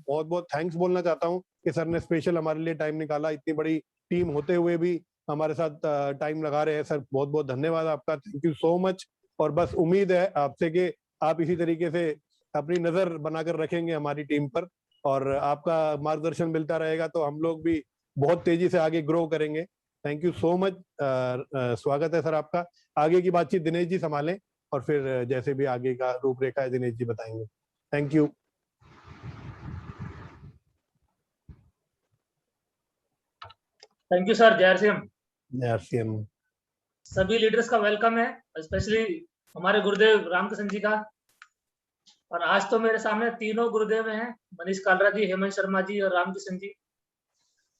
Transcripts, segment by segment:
बहुत बहुत थैंक्स बोलना चाहता हूँ कि सर ने स्पेशल हमारे लिए टाइम निकाला, इतनी बड़ी टीम होते हुए भी हमारे साथ टाइम लगा रहे हैं। सर बहुत बहुत धन्यवाद आपका, थैंक यू सो मच। और बस उम्मीद है आपसे कि आप इसी तरीके से अपनी नजर बनाकर रखेंगे हमारी टीम पर, और आपका मार्गदर्शन मिलता रहेगा तो हम लोग भी बहुत तेजी से आगे ग्रो करेंगे। Thank you so much. स्वागत है सर आपका। आगे की बातचीत दिनेश जी संभालें, और फिर जैसे भी आगे का रूपरेखा है दिनेश जी बताएंगे। Thank you. Thank you sir. जय सिंह। जय सिंह। सभी लीडर्स का वेलकम है, स्पेशली हमारे गुरुदेव रामकिशन जी का। और आज तो मेरे सामने तीनों गुरुदेव हैं, मनीष कालरा जी, हेमंत शर्मा जी और रामकिशन जी।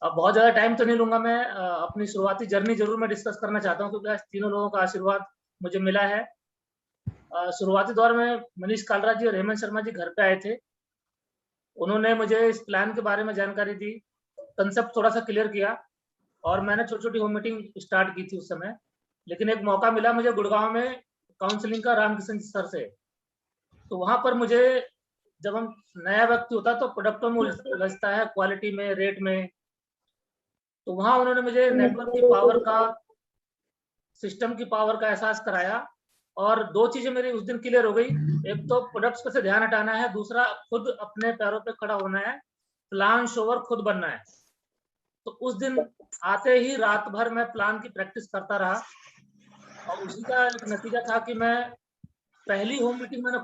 अब बहुत ज्यादा टाइम तो नहीं लूंगा मैं, अपनी शुरुआती जर्नी जरूर मैं डिस्कस करना चाहता हूँ, क्योंकि आज तीनों लोगों का आशीर्वाद मुझे मिला है। शुरुआती दौर में मनीष कालरा जी और हेमंत शर्मा जी घर पे आए थे। उन्होंने मुझे इस प्लान के बारे में जानकारी दी, कंसेप्ट थोड़ा सा क्लियर किया, और मैंने छोटी छोटी होम मीटिंग स्टार्ट की थी उस समय। लेकिन एक मौका मिला मुझे गुड़गांव में काउंसलिंग का रामकिशन सर से। तो वहां पर मुझे, जब हम नया व्यक्ति होता तो प्रोडक्टों में उलझता है, क्वालिटी में, रेट में, तो वहां उन्होंने मुझे नेटवर्क की पावर का, सिस्टम की पावर का एहसास कराया। और दो चीजें मेरी उस दिन क्लियर हो गई। एक तो प्रोडक्ट्स पे से ध्यान हटाना है, दूसरा खुद अपने पैरों पे खड़ा होना है, प्लान शोवर खुद बनना है। तो उस दिन आते ही रात भर मैं प्लान की प्रैक्टिस करता रहा, और उसी का एक नतीजा था कि मैं पहली होम मीटिंग मैंने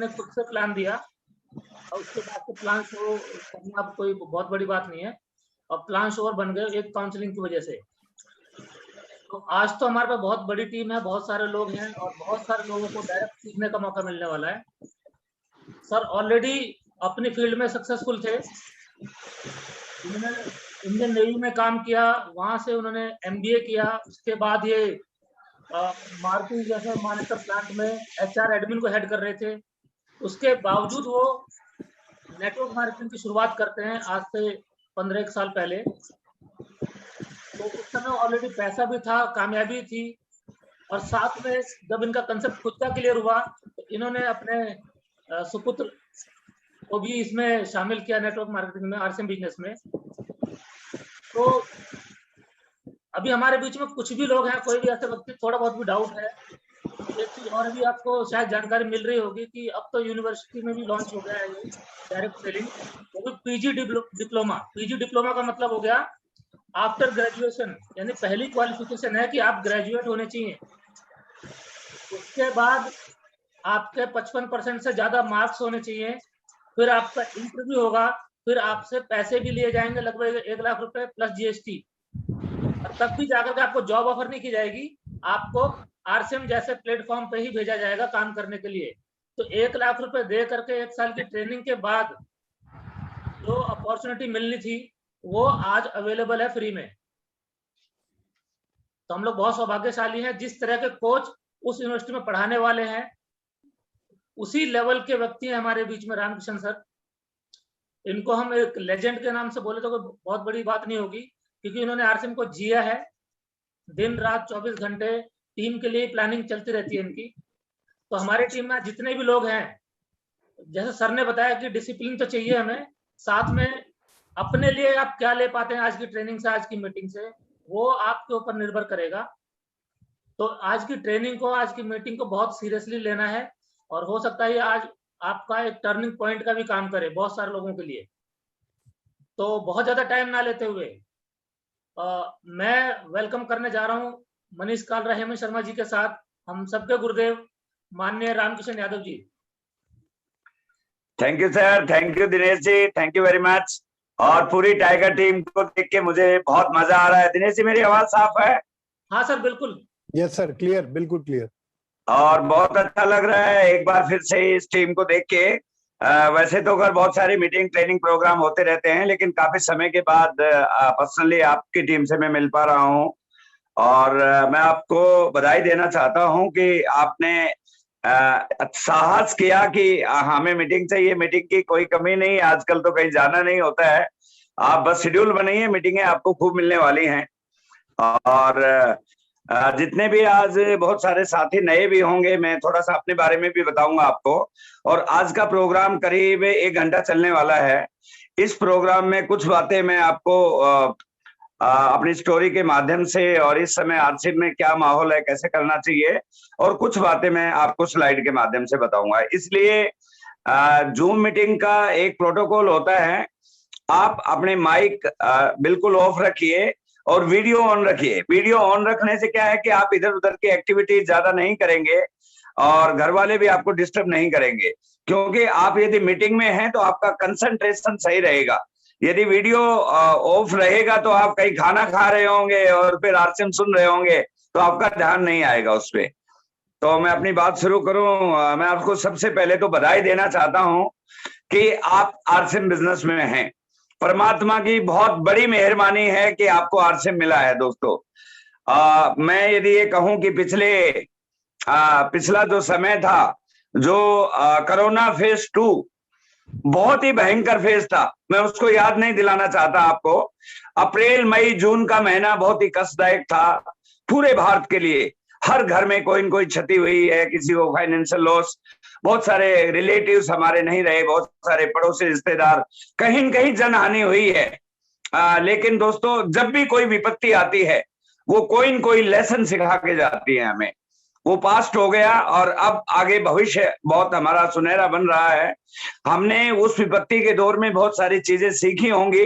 खुद से प्लान दिया, और उसके बाद से प्लान शो करना अब कोई बहुत बड़ी बात नहीं है, और प्लान शोवर बन गए एक काउंसलिंग की वजह से। तो आज तो हमारे पास बहुत बड़ी टीम है, बहुत सारे लोग हैं, और बहुत सारे लोगों को डायरेक्ट सीखने का मौका मिलने वाला है। सर ऑलरेडी अपनी फील्ड में सक्सेसफुल थे। उन्होंने इंडियन नेवी में काम किया, वहां से उन्होंने MBA किया, उसके बाद ये मारुति जैसे मानेसर प्लांट में HR एडमिन को हेड कर रहे थे। उसके बावजूद वो नेटवर्क मार्केटिंग की शुरुआत करते हैं आज से 15 साल पहले। तो उस समय ऑलरेडी पैसा भी था, कामयाबी थी, और साथ में जब इनका कंसेप्ट खुद का क्लियर हुआ तो इन्होंने अपने सुपुत्र को भी इसमें शामिल किया, नेटवर्क मार्केटिंग में, RCM बिजनेस में। तो अभी हमारे बीच में कुछ भी लोग हैं, कोई भी ऐसे व्यक्ति थोड़ा बहुत भी डाउट है, एक चीज और भी आपको शायद जानकारी मिल रही होगी कि अब तो यूनिवर्सिटी में भी लॉन्च हो गया है ये डायरेक्ट सेलिंग, वो भी PG डिप्लोमा। PG डिप्लोमा का मतलब हो गया आफ्टर ग्रेजुएशन, यानी पहली क्वालिफिकेशन है कि आप ग्रेजुएट होने चाहिए। उसके बाद आपके 55% से ज्यादा मार्क्स होने चाहिए, फिर आपका इंटरव्यू होगा, फिर आपसे पैसे भी लिए जाएंगे लगभग 1 लाख रुपए प्लस GST, और तब भी जाकर के आपको जॉब ऑफर नहीं की जाएगी, आपको RCM जैसे प्लेटफॉर्म पे ही भेजा जाएगा काम करने के लिए। तो 1 लाख रुपए दे करके 1 साल की ट्रेनिंग के बाद जो अपॉर्चुनिटी मिलनी थी वो आज अवेलेबल है फ्री में। तो हम लोग बहुत सौभाग्यशाली हैं, जिस तरह के कोच उस यूनिवर्सिटी में पढ़ाने वाले हैं उसी लेवल के व्यक्ति हैं हमारे बीच में रामकिशन सर। इनको हम एक लेजेंड के नाम से बोले तो कोई बहुत बड़ी बात नहीं होगी, क्योंकि इन्होंने RCM को जिया है। दिन रात 24 घंटे टीम के लिए प्लानिंग चलती रहती है इनकी। तो हमारी टीम में जितने भी लोग हैं, जैसे सर ने बताया कि डिसिप्लिन तो चाहिए हमें, साथ में अपने लिए आप क्या ले पाते हैं आज की ट्रेनिंग से, आज की मीटिंग से, वो आपके ऊपर निर्भर करेगा। तो आज की ट्रेनिंग को, आज की मीटिंग को बहुत सीरियसली लेना है, और हो सकता है आज आपका एक टर्निंग पॉइंट का भी काम करे बहुत सारे लोगों के लिए। तो बहुत ज्यादा टाइम ना लेते हुए मैं वेलकम करने जा रहा हूँ मनीष कालरा, हेमंत शर्मा जी के साथ हम सबके गुरुदेव माननीय Ramkishan Yadav ji. Thank you sir, thank you Dinesh ji, thank you very much. और पूरी टाइगर टीम को देख के मुझे बहुत मजा आ रहा है। दिनेश जी मेरी आवाज साफ है? हाँ सर बिल्कुल। यस सर, क्लियर, बिल्कुल क्लियर। और बहुत अच्छा लग रहा है एक बार फिर से इस टीम को देख के। वैसे तो अगर बहुत सारी मीटिंग ट्रेनिंग प्रोग्राम होते रहते हैं, लेकिन काफी समय के बाद पर्सनली आपकी टीम से मैं मिल पा रहा हूँ। और मैं आपको बधाई देना चाहता हूँ कि आपने साहस किया कि हमें मीटिंग चाहिए। मीटिंग की कोई कमी नहीं, आजकल तो कहीं जाना नहीं होता है, आप बस शेड्यूल बनाइए, मीटिंगें आपको खूब मिलने वाली हैं। और जितने भी आज बहुत सारे साथी नए भी होंगे, मैं थोड़ा सा अपने बारे में भी बताऊंगा आपको। और आज का प्रोग्राम करीब 1 घंटा चलने वाला है। इस प्रोग्राम में कुछ बातें मैं आपको अपनी स्टोरी के माध्यम से, और इस समय आरसीब में क्या माहौल है, कैसे करना चाहिए, और कुछ बातें मैं आपको स्लाइड के माध्यम से बताऊंगा। इसलिए जूम मीटिंग का एक प्रोटोकॉल होता है, आप अपने माइक बिल्कुल ऑफ रखिए और वीडियो ऑन रखिए। वीडियो ऑन रखने से क्या है कि आप इधर उधर की एक्टिविटी ज्यादा नहीं करेंगे और घर वाले भी आपको डिस्टर्ब नहीं करेंगे, क्योंकि आप यदि मीटिंग में हैं तो आपका कंसंट्रेशन सही रहेगा। यदि वीडियो ऑफ रहेगा तो आप कहीं खाना खा रहे होंगे और फिर आरसीएम सुन रहे होंगे, तो आपका ध्यान नहीं आएगा उस पर। तो मैं अपनी बात शुरू करूं। मैं आपको सबसे पहले तो बधाई देना चाहता हूं कि आप आरसीएम बिजनेस में हैं। परमात्मा की बहुत बड़ी मेहरबानी है कि आपको आरसीएम मिला है दोस्तों। मैं यदि ये कहूं कि पिछला जो समय था, जो कोरोना फेज 2 बहुत ही भयंकर फेज था, मैं उसको याद नहीं दिलाना चाहता आपको। अप्रैल मई जून का महीना बहुत ही कष्टदायक था पूरे भारत के लिए। हर घर में कोई न कोई क्षति हुई है, किसी को फाइनेंशियल लॉस, बहुत सारे रिलेटिव्स हमारे नहीं रहे, बहुत सारे पड़ोसी रिश्तेदार, कहीं न कहीं जनहानि हुई है। लेकिन दोस्तों, जब भी कोई विपत्ति आती है वो कोई न कोई लेसन सिखा के जाती है हमें। वो पास्ट हो गया और अब आगे भविष्य बहुत हमारा सुनहरा बन रहा है। हमने उस विपत्ति के दौर में बहुत सारी चीजें सीखी होंगी,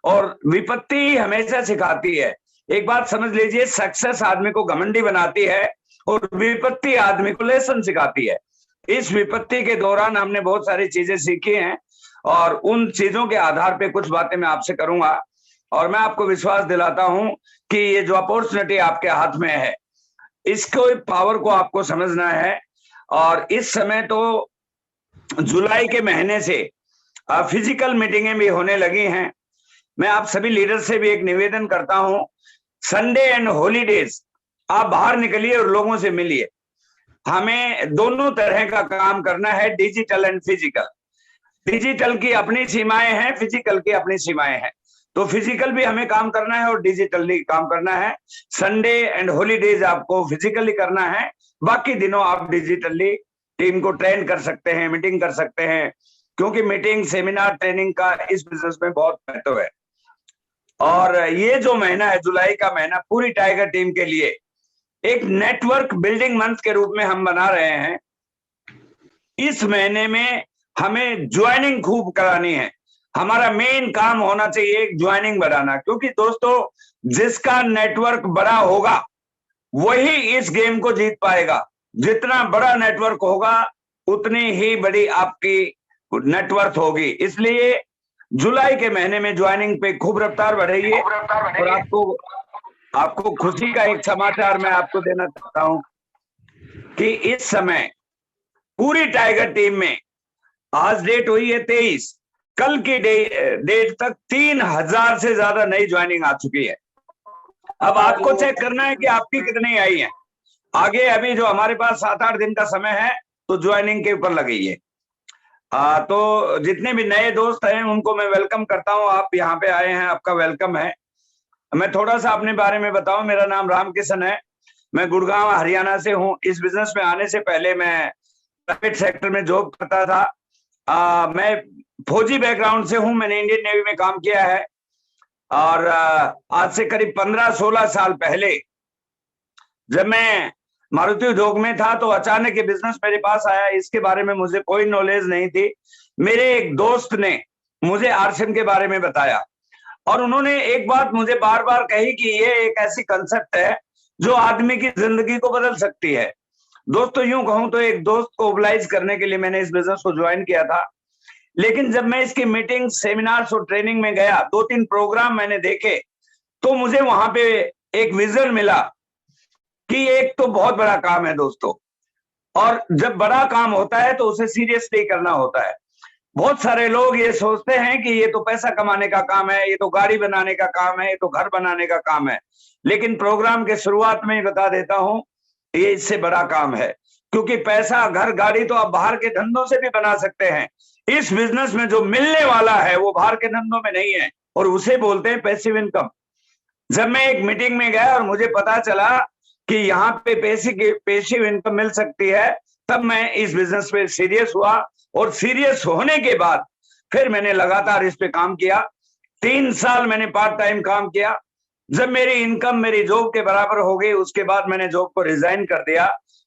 और विपत्ति हमेशा सिखाती है। एक बात समझ लीजिए, सक्सेस आदमी को घमंडी बनाती है और विपत्ति आदमी को लेसन सिखाती है। इस विपत्ति के दौरान हमने बहुत सारी चीजें सीखी हैं, और उन चीजों के आधार पे कुछ बातें मैं आपसे करूंगा। और मैं आपको विश्वास दिलाता हूं कि ये जो अपॉर्चुनिटी आपके हाथ में है, इसको पावर को आपको समझना है। और इस समय तो जुलाई के महीने से फिजिकल मीटिंगें भी होने लगी हैं। मैं आप सभी लीडर से भी एक निवेदन करता हूं, संडे एंड हॉलीडेज आप बाहर निकलिए और लोगों से मिलिए। हमें दोनों तरह का काम करना है, डिजिटल एंड फिजिकल। डिजिटल की अपनी सीमाएं हैं, फिजिकल की अपनी सीमाएं हैं। तो फिजिकल भी हमें काम करना है और डिजिटली काम करना है। संडे एंड हॉलीडेज आपको फिजिकली करना है, बाकी दिनों आप डिजिटली टीम को ट्रेन कर सकते हैं, मीटिंग कर सकते हैं, क्योंकि मीटिंग, सेमिनार, ट्रेनिंग का इस बिजनेस में बहुत महत्व है। और ये जो महीना है, जुलाई का महीना, पूरी टाइगर टीम के लिए एक नेटवर्क बिल्डिंग मंथ के रूप में हम बना रहे हैं। इस महीने में हमें ज्वाइनिंग खूब करानी है। हमारा मेन काम होना चाहिए एक ज्वाइनिंग बढ़ाना, क्योंकि दोस्तों, जिसका नेटवर्क बड़ा होगा वही इस गेम को जीत पाएगा। जितना बड़ा नेटवर्क होगा उतनी ही बड़ी आपकी नेटवर्थ होगी। इसलिए जुलाई के महीने में ज्वाइनिंग पे खूब रफ्तार बढ़ेगी। और आपको खुशी का एक समाचार मैं आपको देना चाहता हूं कि इस समय पूरी टाइगर टीम में, आज डेट हुई है 23, कल की डेट तक 3000 से ज्यादा नई ज्वाइनिंग आ चुकी है। अब आपको चेक करना है कि आपकी कितनी आई है। आगे अभी जो हमारे पास 7-8 दिन का समय है, तो ज्वाइनिंग के ऊपर लगेगी। तो जितने भी नए दोस्त हैं उनको मैं वेलकम करता हूं। आप यहाँ पे आए हैं, आपका वेलकम है। मैं थोड़ा सा अपने बारे में बताऊं। मेरा नाम रामकिशन है, मैं गुड़गांव हरियाणा से हूं। इस बिजनेस में आने से पहले मैं प्राइवेट सेक्टर में जॉब करता था। मैं फौजी बैकग्राउंड से हूं, मैंने इंडियन नेवी में काम किया है। और आज से करीब 15-16 साल पहले जब मैं मारुति उद्योग में था, तो अचानक ये बिजनेस मेरे पास आया। इसके बारे में मुझे कोई नॉलेज नहीं थी। मेरे एक दोस्त ने मुझे आरसीएम के बारे में बताया, और उन्होंने एक बात मुझे बार बार कही कि ये एक ऐसी कंसेप्ट है जो आदमी की जिंदगी को बदल सकती है। दोस्तों, यूं कहूं तो एक दोस्त को ओबलाइज करने के लिए मैंने इस बिजनेस को ज्वाइन किया था। लेकिन जब मैं इसकी मीटिंग, सेमिनार्स और ट्रेनिंग में गया, 2-3 प्रोग्राम मैंने देखे, तो मुझे वहां पे एक विजन मिला कि एक तो बहुत बड़ा काम है दोस्तों, और जब बड़ा काम होता है तो उसे सीरियसली करना होता है। बहुत सारे लोग ये सोचते हैं कि ये तो पैसा कमाने का काम है, ये तो गाड़ी बनाने का काम है, ये तो घर बनाने का काम है। लेकिन प्रोग्राम के शुरुआत में ही बता देता हूं, ये इससे बड़ा काम है। क्योंकि पैसा, घर, गाड़ी तो आप बाहर के धंधों से भी बना सकते हैं। इस बिजनेस में जो मिलने वाला है वो बाहर के धंधों में नहीं है, और उसे बोलते हैं पैसिव इनकम। जब मैं एक मीटिंग में गया और मुझे पता चला कि यहाँ पे पैसिव इनकम मिल सकती है, तब मैं इस बिजनेस पे सीरियस हुआ। और सीरियस होने के बाद फिर मैंने लगातार इस पे काम किया। 3 साल मैंने पार्ट टाइम काम किया। जब मेरी इनकम मेरी जॉब के बराबर हो गई, उसके बाद मैंने जॉब को रिजाइन कर दिया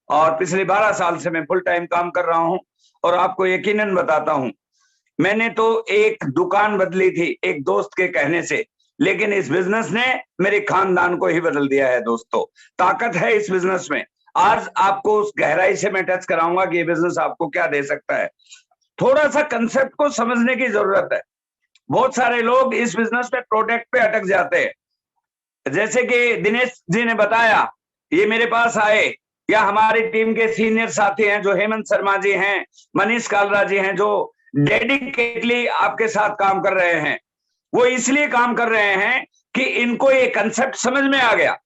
और पिछले 12 साल से मैं फुल टाइम काम कर रहा हूं। और आपको यकीनन बताता हूं, मैंने तो एक दुकान बदली थी एक दोस्त के कहने से, लेकिन इस बिजनेस ने मेरे खानदान को ही बदल दिया है। दोस्तों, ताकत है इस बिजनेस में। आज आपको उस गहराई से मैं टच कराऊंगा कि ये बिजनेस आपको क्या दे सकता है। थोड़ा सा कंसेप्ट को समझने की जरूरत है। बहुत सारे लोग इस बिजनेस में प्रोडक्ट पे अटक जाते हैं। जैसे कि दिनेश जी ने बताया, ये मेरे पास आए, या हमारी टीम के सीनियर साथी हैं जो हेमंत शर्मा जी हैं, मनीष कालरा जी हैं, जो डेडिकेटली आपके साथ काम कर रहे हैं। वो इसलिए काम कर रहे हैं कि इनको ये कंसेप्ट समझ में आ गया।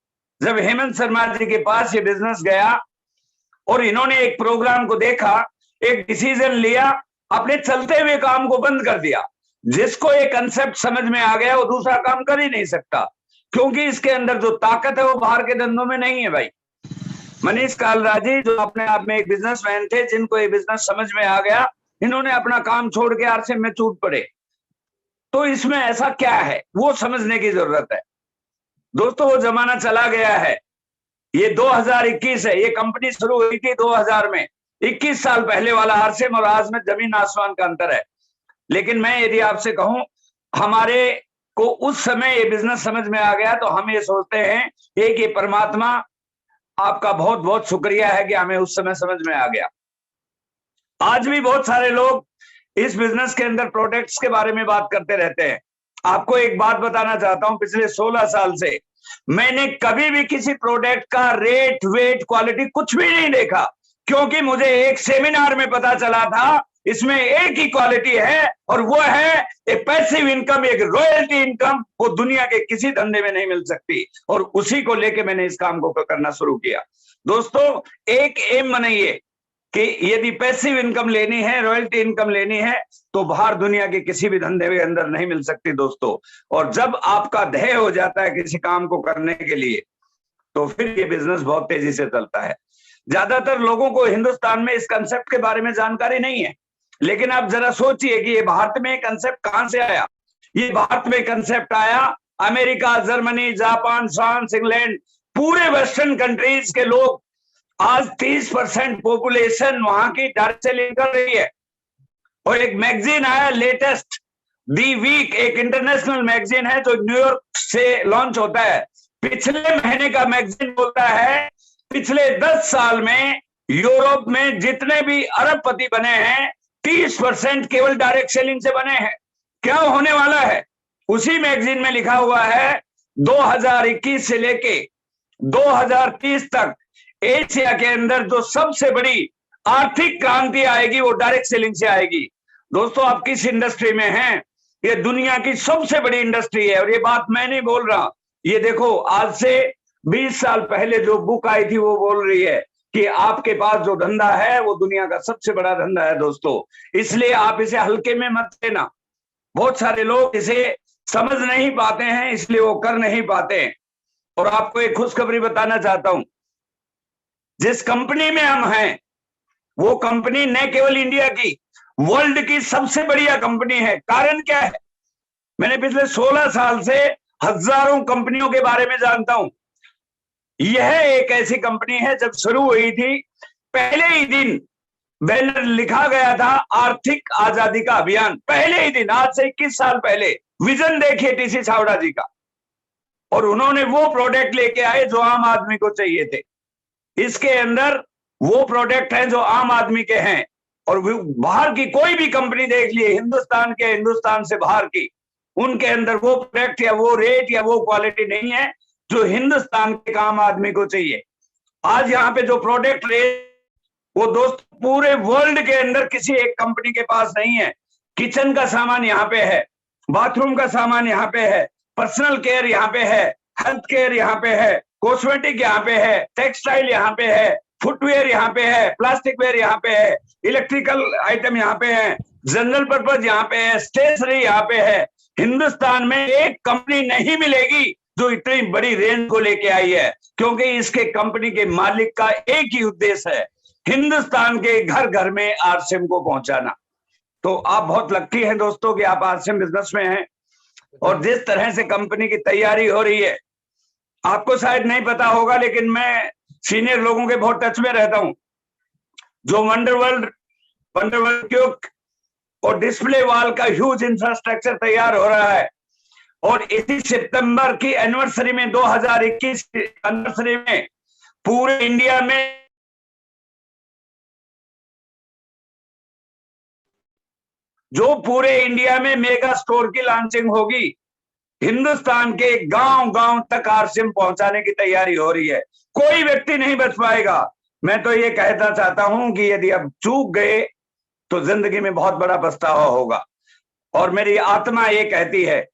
जब हेमंत शर्मा जी के पास ये बिजनेस गया और इन्होंने एक प्रोग्राम को देखा, एक डिसीजन लिया, अपने चलते हुए काम को बंद कर दिया। जिसको ये कंसेप्ट समझ में आ गया वो दूसरा काम कर ही नहीं सकता, क्योंकि इसके अंदर जो ताकत है वो बाहर के धंधों में नहीं है भाई। मनीष कालरा जी जो अपने आप में एक बिजनेसमैन थे, जिनको ये बिजनेस समझ में आ गया, इन्होंने अपना काम छोड़ के आरसीएम में छूट पड़े। तो इसमें ऐसा क्या है वो समझने की जरूरत है। दोस्तों, वो जमाना चला गया है। ये 2021 है, ये कंपनी शुरू हुई थी 2000 में। 21 साल पहले वाला आरसीएम और आज में जमीन आसमान का अंतर है। लेकिन मैं यदि आपसे कहूं, हमारे को उस समय ये बिजनेस समझ में आ गया, तो हम ये सोचते हैं कि परमात्मा आपका बहुत बहुत शुक्रिया है कि हमें उस समय समझ में आ गया। आज भी बहुत सारे लोग इस बिजनेस के अंदर प्रोडक्ट्स के बारे में बात करते रहते हैं। आपको एक बात बताना चाहता हूं, पिछले 16 साल से मैंने कभी भी किसी प्रोडक्ट का रेट, वेट, क्वालिटी कुछ भी नहीं देखा, क्योंकि मुझे एक सेमिनार में पता चला था इसमें एक ही क्वालिटी है, और वो है एक पैसिव इनकम, एक रॉयल्टी इनकम। वो दुनिया के किसी धंधे में नहीं मिल सकती, और उसी को लेके मैंने इस काम को करना शुरू किया। दोस्तों, एक एम बनाइए कि यदि पैसिव इनकम लेनी है, रॉयल्टी इनकम लेनी है, तो बाहर दुनिया के किसी भी धंधे के अंदर नहीं मिल सकती दोस्तों। और जब आपका ध्येय हो जाता है किसी काम को करने के लिए, तो फिर ये बिजनेस बहुत तेजी से चलता है। ज्यादातर लोगों को हिंदुस्तान में इस कंसेप्ट के बारे में जानकारी नहीं है, लेकिन आप जरा सोचिए कि ये भारत में कंसेप्ट कहां से आया। ये भारत में कंसेप्ट आया America, Germany, Japan, France, England, पूरे वेस्टर्न कंट्रीज के लोग। आज 30% पॉपुलेशन वहां की डायरेक्ट सेलिंग कर रही है। और एक मैगजीन आया लेटेस्ट, दी वीक, एक इंटरनेशनल मैगजीन है जो न्यूयॉर्क से लॉन्च होता है। पिछले महीने का मैगजीन बोलता है पिछले 10 साल में यूरोप में जितने भी अरबपति बने हैं, 30% केवल डायरेक्ट सेलिंग से बने हैं। क्या होने वाला है? उसी मैगजीन में लिखा हुआ है 2021 से लेके 2030 तक एशिया के अंदर जो सबसे बड़ी आर्थिक क्रांति आएगी वो डायरेक्ट सेलिंग से आएगी। दोस्तों, आप किस इंडस्ट्री में हैं? ये दुनिया की सबसे बड़ी इंडस्ट्री है, और ये बात मैं नहीं बोल रहा। ये देखो, आज से 20 साल पहले जो बुक आई थी वो बोल रही है कि आपके पास जो धंधा है वो दुनिया का सबसे बड़ा धंधा है दोस्तों। इसलिए आप इसे हल्के में मत लेना। बहुत सारे लोग इसे समझ नहीं पाते हैं, इसलिए वो कर नहीं पाते। और आपको एक खुशखबरी बताना चाहता हूं, जिस कंपनी में हम हैं वो कंपनी न केवल इंडिया की, वर्ल्ड की सबसे बढ़िया कंपनी है। कारण क्या है? मैंने पिछले 16 साल से हजारों कंपनियों के बारे में जानता हूं। यह एक ऐसी कंपनी है, जब शुरू हुई थी पहले ही दिन बैनर लिखा गया था आर्थिक आजादी का अभियान। पहले ही दिन, आज से 21 साल पहले। विजन देखिए टीसी छावड़ा जी का। और उन्होंने वो प्रोडक्ट लेके आए जो आम आदमी को चाहिए थे। इसके अंदर वो प्रोडक्ट हैं जो आम आदमी के हैं, और बाहर की कोई भी कंपनी देख लिए, हिंदुस्तान के, हिंदुस्तान से बाहर की, उनके अंदर वो प्रोडक्ट या वो रेट या वो क्वालिटी नहीं है जो हिंदुस्तान के आम आदमी को चाहिए। आज यहाँ पे जो प्रोडक्ट रेट, वो दोस्त पूरे वर्ल्ड के अंदर किसी एक कंपनी के पास नहीं है। किचन का सामान यहाँ पे है, बाथरूम का सामान यहाँ पे है, पर्सनल केयर यहाँ पे है, हेल्थ केयर यहाँ पे है, कॉस्मेटिक यहाँ पे है, टेक्सटाइल यहाँ पे है, फुटवेयर यहाँ पे है, प्लास्टिक वेयर यहाँ पे है, इलेक्ट्रिकल आइटम यहाँ पे है, जनरल पर्पज यहाँ पे है, स्टेशनरी यहाँ पे है। हिंदुस्तान में एक कंपनी नहीं मिलेगी जो इतनी बड़ी रेंज को लेके आई है, क्योंकि इसके कंपनी के मालिक का एक ही उद्देश्य है, हिंदुस्तान के घर घर में आरसीएम को पहुंचाना। तो आप बहुत लकी हैं दोस्तों कि आप आरसीएम बिजनेस में हैं, और जिस तरह से कंपनी की तैयारी हो रही है, आपको शायद नहीं पता होगा, लेकिन मैं सीनियर लोगों के बहुत टच में रहता हूं। जो वंडरवर्ल्ड क्यूक और डिस्प्ले वॉल का ह्यूज इंफ्रास्ट्रक्चर तैयार हो रहा है, और इसी सितंबर की एनिवर्सरी में 2021 की एनिवर्सरी में पूरे इंडिया में मेगा स्टोर की लॉन्चिंग होगी। हिंदुस्तान के गांव-गांव तक आरसीएम पहुंचाने की तैयारी हो रही है। कोई व्यक्ति नहीं बच पाएगा। मैं तो ये कहना चाहता हूं कि यदि आप चूक गए तो जिंदगी में बहुत बड़ा पछतावा होगा। और मेरी आत्मा ये कहती है,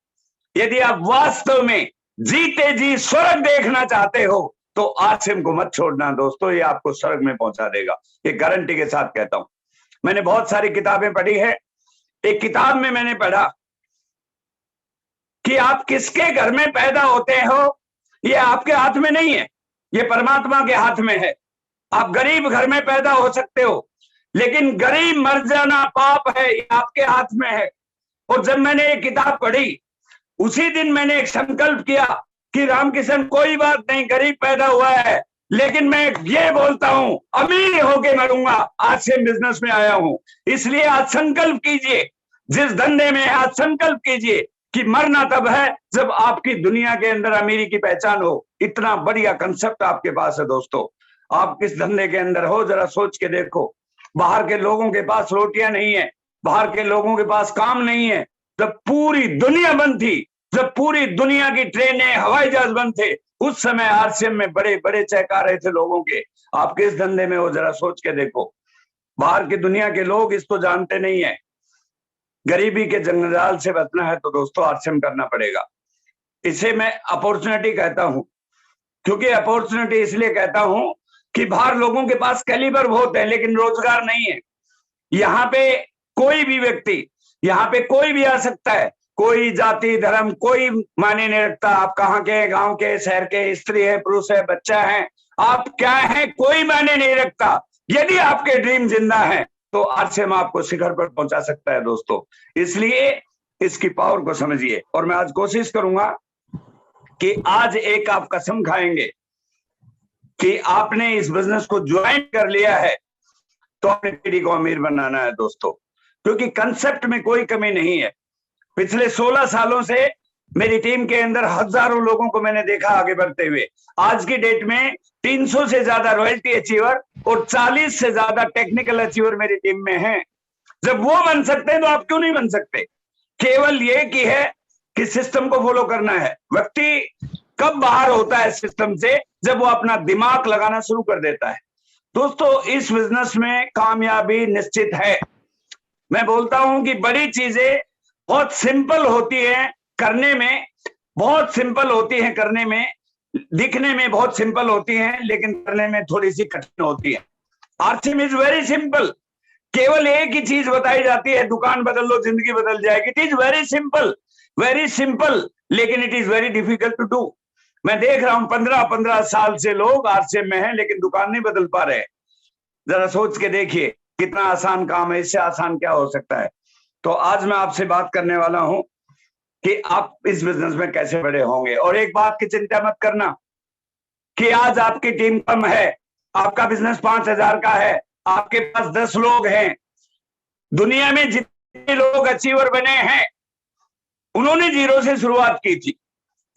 यदि आप वास्तव में जीते जी स्वर्ग देखना चाहते हो तो आरसीएम को मत छोड़ना दोस्तों, ये आपको स्वर्ग में पहुंचा देगा, ये गारंटी के साथ कहता हूं। मैंने बहुत सारी किताबें पढ़ी है। एक किताब में मैंने पढ़ा कि आप किसके घर में पैदा होते हो ये आपके हाथ में नहीं है, ये परमात्मा के हाथ में है। आप गरीब घर में पैदा हो सकते हो, लेकिन गरीब मर जाना पाप है, ये आपके हाथ में है। और जब मैंने ये किताब पढ़ी, उसी दिन मैंने एक संकल्प किया कि रामकिशन कोई बात नहीं, गरीब पैदा हुआ है, लेकिन मैं ये बोलता हूं अमीर होके मरूंगा। आज से बिजनेस में आया हूं, इसलिए आज संकल्प कीजिए, जिस धंधे में आज संकल्प कीजिए कि मरना तब है जब आपकी दुनिया के अंदर अमीरी की पहचान हो। इतना बढ़िया कंसेप्ट आपके पास है दोस्तों। आप किस धंधे के अंदर हो जरा सोच के देखो। बाहर के लोगों के पास रोटियां नहीं है, बाहर के लोगों के पास काम नहीं है। जब पूरी दुनिया बंद थी, जब पूरी दुनिया की ट्रेनें हवाई जहाज बंद थे, उस समय आरसीएम में बड़े बड़े चेक आ रहे थे लोगों के। आप किस धंधे में हो जरा सोच के देखो। बाहर की दुनिया के लोग इसको जानते नहीं है। गरीबी के जंजाल से बचना है तो दोस्तों आरसीएम करना पड़ेगा। इसे मैं अपॉर्चुनिटी कहता हूं, क्योंकि अपॉर्चुनिटी इसलिए कहता हूं कि बाहर लोगों के पास कैलिबर बहुत है लेकिन रोजगार नहीं है। यहाँ पे कोई भी व्यक्ति, यहाँ पे कोई भी आ सकता है, कोई जाति धर्म कोई मायने नहीं रखता। आप कहाँ के, गांव के, शहर के, स्त्री है, पुरुष है, बच्चा है, आप क्या है, कोई मायने नहीं रखता। यदि आपके ड्रीम जिंदा है तो आरसीएम आपको शिखर पर पहुंचा सकता है दोस्तों। इसलिए इसकी पावर को समझिए। और मैं आज कोशिश करूंगा कि आज एक आप कसम खाएंगे कि आपने इस बिजनेस को ज्वाइन कर लिया है तो अपनी पीढ़ी को अमीर बनाना है दोस्तों, क्योंकि कंसेप्ट में कोई कमी नहीं है। पिछले 16 सालों से मेरी टीम के अंदर हजारों लोगों को मैंने देखा आगे बढ़ते हुए। आज की डेट में 300 से ज्यादा रॉयल्टी अचीवर और 40 से ज्यादा टेक्निकल अचीवर मेरी टीम में हैं। जब वो बन सकते हैं तो आप क्यों नहीं बन सकते? केवल ये की है कि सिस्टम को फॉलो करना है। व्यक्ति कब बाहर होता है सिस्टम से? जब वो अपना दिमाग लगाना शुरू कर देता है। दोस्तों इस बिजनेस में कामयाबी निश्चित है। मैं बोलता हूं कि बड़ी चीजें बहुत सिंपल होती हैं करने में, बहुत सिंपल होती हैं करने में, दिखने में बहुत सिंपल होती हैं लेकिन करने में थोड़ी सी कठिन होती है। RCM is very simple. केवल एक ही चीज बताई जाती है, दुकान बदल लो जिंदगी बदल जाएगी। इट इज वेरी सिंपल, लेकिन it is very difficult to do. मैं देख रहा हूं 15 साल से लोग आरसीएम में हैं लेकिन दुकान नहीं बदल पा रहे। जरा सोच के देखिए कितना आसान काम है, इससे आसान क्या हो सकता है। तो आज मैं आपसे बात करने वाला हूं कि आप इस बिजनेस में कैसे बड़े होंगे। और एक बात की चिंता मत करना कि आज आपकी टीम कम है, आपका बिजनेस 5000 का है, आपके पास 10 लोग हैं। दुनिया में जितने लोग अचीवर बने हैं उन्होंने जीरो से शुरुआत की थी।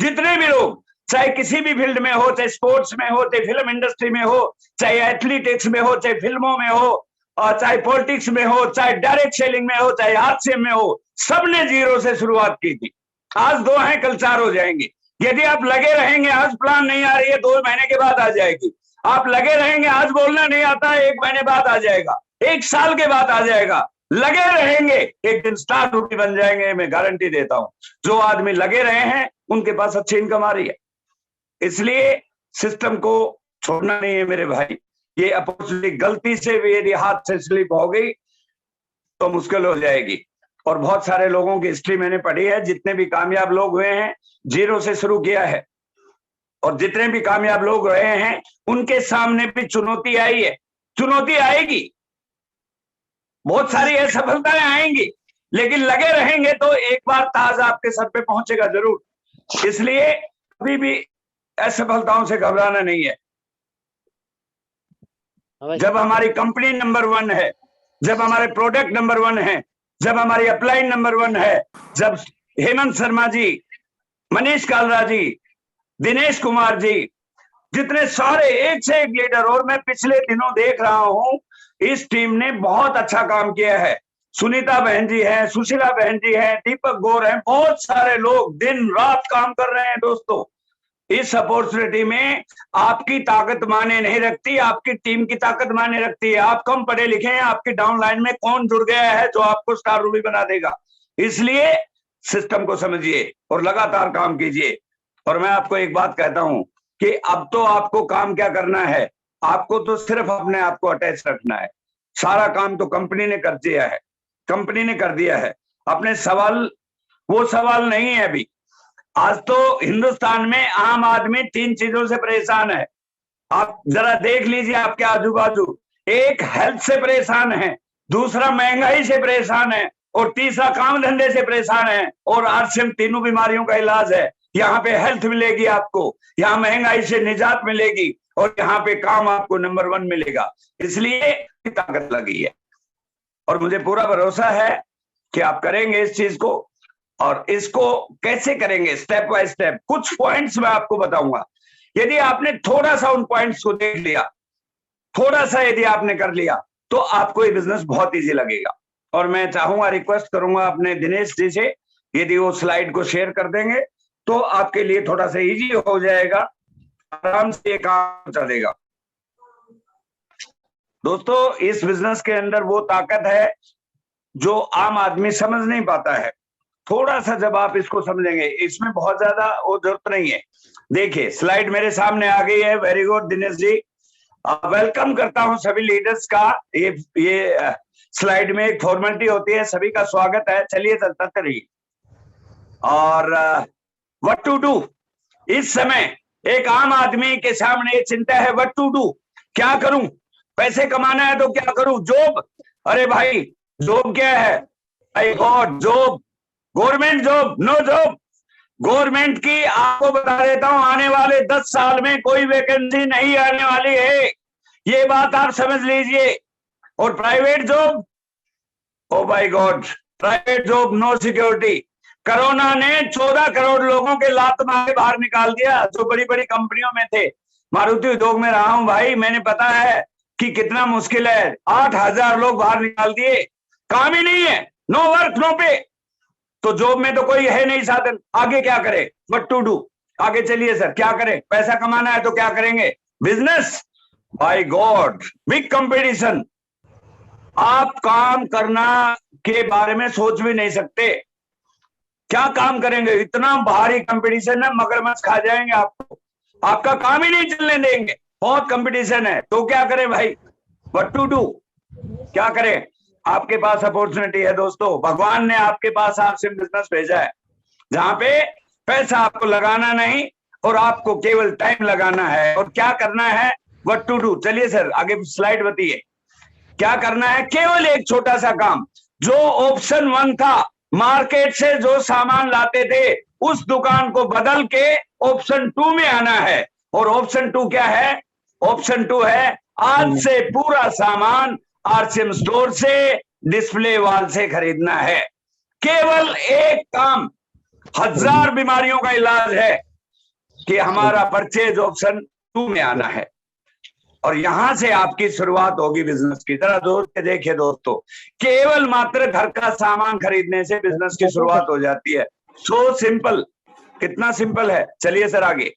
जितने भी लोग, चाहे किसी भी फील्ड में हो, चाहे स्पोर्ट्स में हो, चाहे फिल्म इंडस्ट्री में हो, चाहे एथलेटिक्स में हो, चाहे फिल्मों में हो, और चाहे पॉलिटिक्स में हो, चाहे डायरेक्ट सेलिंग में हो, चाहे आरसीएम में हो, सबने जीरो से शुरुआत की थी। आज 2 हैं, कल 4 हो जाएंगे। यदि आप लगे रहेंगे, आज प्लान नहीं आ रही है 2 महीने के बाद आ जाएगी। आप लगे रहेंगे, आज बोलना नहीं आता है 1 महीने बाद आ जाएगा, 1 साल के बाद आ जाएगा। लगे रहेंगे, एक दिन स्टार रूपी बन जाएंगे, मैं गारंटी देता हूं। जो आदमी लगे रहे हैं उनके पास अच्छी इनकम आ रही है। इसलिए सिस्टम को छोड़ना नहीं है मेरे भाई। ये अपॉर्चुनिटी गलती से भी यदि हाथ से स्लिप हो गई तो मुश्किल हो जाएगी। और बहुत सारे लोगों की हिस्ट्री मैंने पढ़ी है, जितने भी कामयाब लोग हुए हैं जीरो से शुरू किया है। और जितने भी कामयाब लोग रहे हैं उनके सामने भी चुनौती आई है, चुनौती आएगी, बहुत सारी असफलताएं आएंगी, लेकिन लगे रहेंगे तो एक बार ताज आपके सर पे पहुंचेगा जरूर। इसलिए कभी भी असफलताओं से घबराना नहीं है। जब हमारी कंपनी नंबर 1 है, जब हमारे प्रोडक्ट नंबर 1 है, जब हमारी अपलाइन नंबर 1 है, जब हेमंत शर्मा जी, मनीष कालरा जी, दिनेश कुमार जी, जितने सारे एक से एक लीडर, और मैं पिछले दिनों देख रहा हूं इस टीम ने बहुत अच्छा काम किया है। सुनीता बहन जी हैं, सुशीला बहन जी हैं, दीपक गौर हैं, बहुत सारे लोग दिन रात काम कर रहे हैं दोस्तों। इस अपॉर्चुनिटी में आपकी ताकत माने नहीं रखती, आपकी टीम की ताकत माने रखती है। आप कम पढ़े लिखे हैं, आपकी डाउनलाइन में कौन जुड़ गया है जो आपको स्टार रूबी बना देगा। इसलिए सिस्टम को समझिए और लगातार काम कीजिए। और मैं आपको एक बात कहता हूं कि अब तो आपको काम क्या करना है, आपको तो सिर्फ अपने आप को अटैच रखना है। सारा काम तो कंपनी ने कर दिया है, कंपनी ने कर दिया है। अपने सवाल वो सवाल नहीं है अभी। आज तो हिंदुस्तान में आम आदमी 3 चीजों से परेशान है। आप जरा देख लीजिए आपके आजू बाजू। एक हेल्थ से परेशान है, दूसरा महंगाई से परेशान है, और तीसरा काम धंधे से परेशान है। और आरसीएम तीनों बीमारियों का इलाज है। यहाँ पे हेल्थ मिलेगी आपको, यहाँ महंगाई से निजात मिलेगी, और यहाँ पे काम आपको नंबर 1 मिलेगा। इसलिए ताकत लगी है और मुझे पूरा भरोसा है कि आप करेंगे इस चीज को। और इसको कैसे करेंगे, स्टेप बाय स्टेप कुछ पॉइंट्स मैं आपको बताऊंगा। यदि आपने थोड़ा सा उन पॉइंट्स को देख लिया, थोड़ा सा यदि आपने कर लिया, तो आपको ये बिजनेस बहुत इजी लगेगा। और मैं चाहूंगा, रिक्वेस्ट करूंगा अपने दिनेश जी से, यदि वो स्लाइड को शेयर कर देंगे तो आपके लिए थोड़ा सा इजी हो जाएगा, आराम से ये काम चलेगा। दोस्तों, इस बिजनेस के अंदर वो ताकत है जो आम आदमी समझ नहीं पाता है। थोड़ा सा जब आप इसको समझेंगे, इसमें बहुत ज्यादा वो जरूरत नहीं है। देखिए स्लाइड मेरे सामने आ गई है। Very good Dinesh ji, welcome करता हूं सभी लीडर्स का। ये स्लाइड में एक फॉर्मेलिटी होती है, सभी का स्वागत है। चलिए चलते रहिए। और व्हाट टू डू, इस समय एक आम आदमी के सामने ये चिंता है, व्हाट टू डू, क्या करूं, पैसे कमाना है तो क्या करूं, जॉब, अरे भाई जॉब क्या है, I got job, government job, no job. Government की आपको बता देता हूं, आने वाले 10 साल में कोई वैकेंसी नहीं आने वाली है, ये बात आप समझ लीजिए। और private job, oh my God, private job no security. Corona ने 14 करोड़ लोगों के लात मारे बाहर निकाल दिया जो बड़ी बड़ी कंपनियों में थे। मारुति उद्योग में रहा हूं भाई, मैंने पता है कि कितना मुश्किल है। 8000 लोग बाहर निकाल दिए, काम ही नहीं है, नो वर्क नो पे। तो जॉब में तो कोई है नहीं साधन, आगे क्या करें, व्हाट टू डू, आगे चलिए सर, क्या करें, पैसा कमाना है तो क्या करेंगे, business, by God big competition. आप काम करना के बारे में सोच भी नहीं सकते, क्या काम करेंगे, इतना भारी कंपटीशन है, मगरमच्छ खा जाएंगे आपको, आपका काम ही नहीं चलने देंगे, बहुत कंपटीशन है। तो क्या करें भाई, व्हाट टू डू, क्या करें। आपके पास अपॉर्चुनिटी है दोस्तों, भगवान ने आपके पास आपसे बिजनेस भेजा है जहां पे पैसा आपको लगाना नहीं और आपको केवल टाइम लगाना है। और क्या करना है, व्हाट टू डू। चलिए सर आगे स्लाइड बताइए, क्या करना है, केवल एक छोटा सा काम। जो ऑप्शन 1 था, मार्केट से जो सामान लाते थे उस दुकान को बदल के ऑप्शन 2 में आना है। और ऑप्शन 2 क्या है, ऑप्शन 2 है आज से पूरा सामान आरसीएम स्टोर से, डिस्प्ले वॉल से खरीदना है। केवल एक काम, 1000 बीमारियों का इलाज है कि हमारा परचेज ऑप्शन 2 में आना है। और यहां से आपकी शुरुआत होगी बिजनेस की। जरा जोर के देखिए दोस्तों, केवल मात्र घर का सामान खरीदने से बिजनेस की शुरुआत हो जाती है। सो सिंपल, कितना सिंपल है। चलिए सर आगे।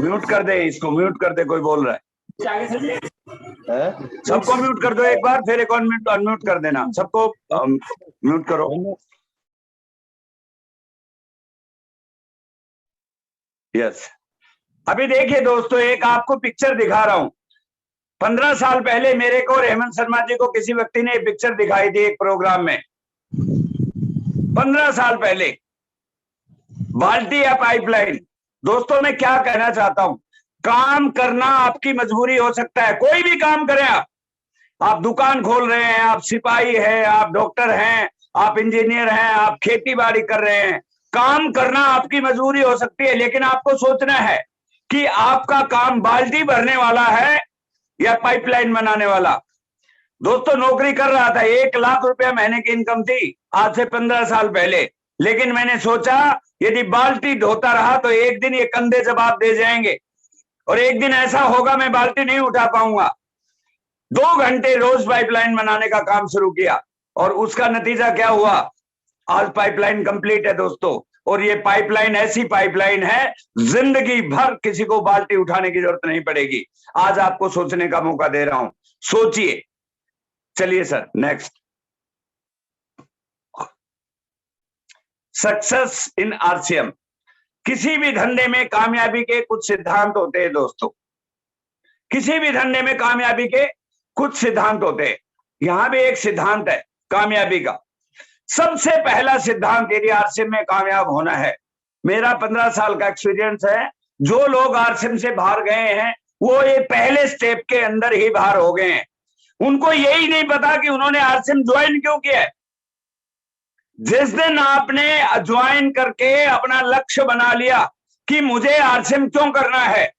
म्यूट कर दे इसको, म्यूट कर दे, कोई बोल रहा है, सबको म्यूट कर दो एक बार, फिर एक और मिनट अनम्यूट कर देना, सबको म्यूट करो। यस, अभी देखिए दोस्तों, एक आपको पिक्चर दिखा रहा हूं। 15 साल पहले मेरे को और हेमंत शर्मा जी को किसी व्यक्ति ने पिक्चर दिखाई थी एक प्रोग्राम में, 15 साल पहले। बाल्टी या पाइपलाइन। दोस्तों मैं क्या कहना चाहता हूं, काम करना आपकी मजबूरी हो सकता है, कोई भी काम करें आप दुकान खोल रहे हैं, आप सिपाही हैं, आप डॉक्टर हैं, आप इंजीनियर हैं, आप खेती बाड़ी कर रहे हैं, काम करना आपकी मजबूरी हो सकती है, लेकिन आपको सोचना है कि आपका काम बाल्टी भरने वाला है या पाइपलाइन बनाने वाला। दोस्तों नौकरी कर रहा था, 1 लाख रुपया महीने की इनकम थी आज से 15 साल पहले, लेकिन मैंने सोचा यदि बाल्टी ढोता रहा तो एक दिन ये कंधे जवाब दे जाएंगे और एक दिन ऐसा होगा मैं बाल्टी नहीं उठा पाऊंगा। 2 घंटे रोज पाइपलाइन बनाने का काम शुरू किया और उसका नतीजा क्या हुआ, आज पाइपलाइन कंप्लीट है दोस्तों। और ये पाइपलाइन ऐसी पाइपलाइन है, जिंदगी भर किसी को बाल्टी उठाने की जरूरत नहीं पड़ेगी। आज आपको सोचने का मौका दे रहा हूं, सोचिए। चलिए sir next. Success in RCM. किसी भी धंधे में कामयाबी के कुछ सिद्धांत होते हैं दोस्तों, किसी भी धंधे में कामयाबी के कुछ सिद्धांत होते हैं। यहां भी एक सिद्धांत है कामयाबी का। सबसे पहला सिद्धांत यदि आरसीएम में कामयाब होना है, मेरा 15 साल का एक्सपीरियंस है, जो लोग आरसीएम से बाहर गए हैं वो ये पहले स्टेप के अंदर ही बाहर हो गए हैं। उनको यही नहीं पता कि उन्होंने आरसीएम ज्वाइन क्यों किया है। जिस दिन आपने ज्वाइन करके अपना लक्ष्य बना लिया कि मुझे आरसीएम क्यों करना है,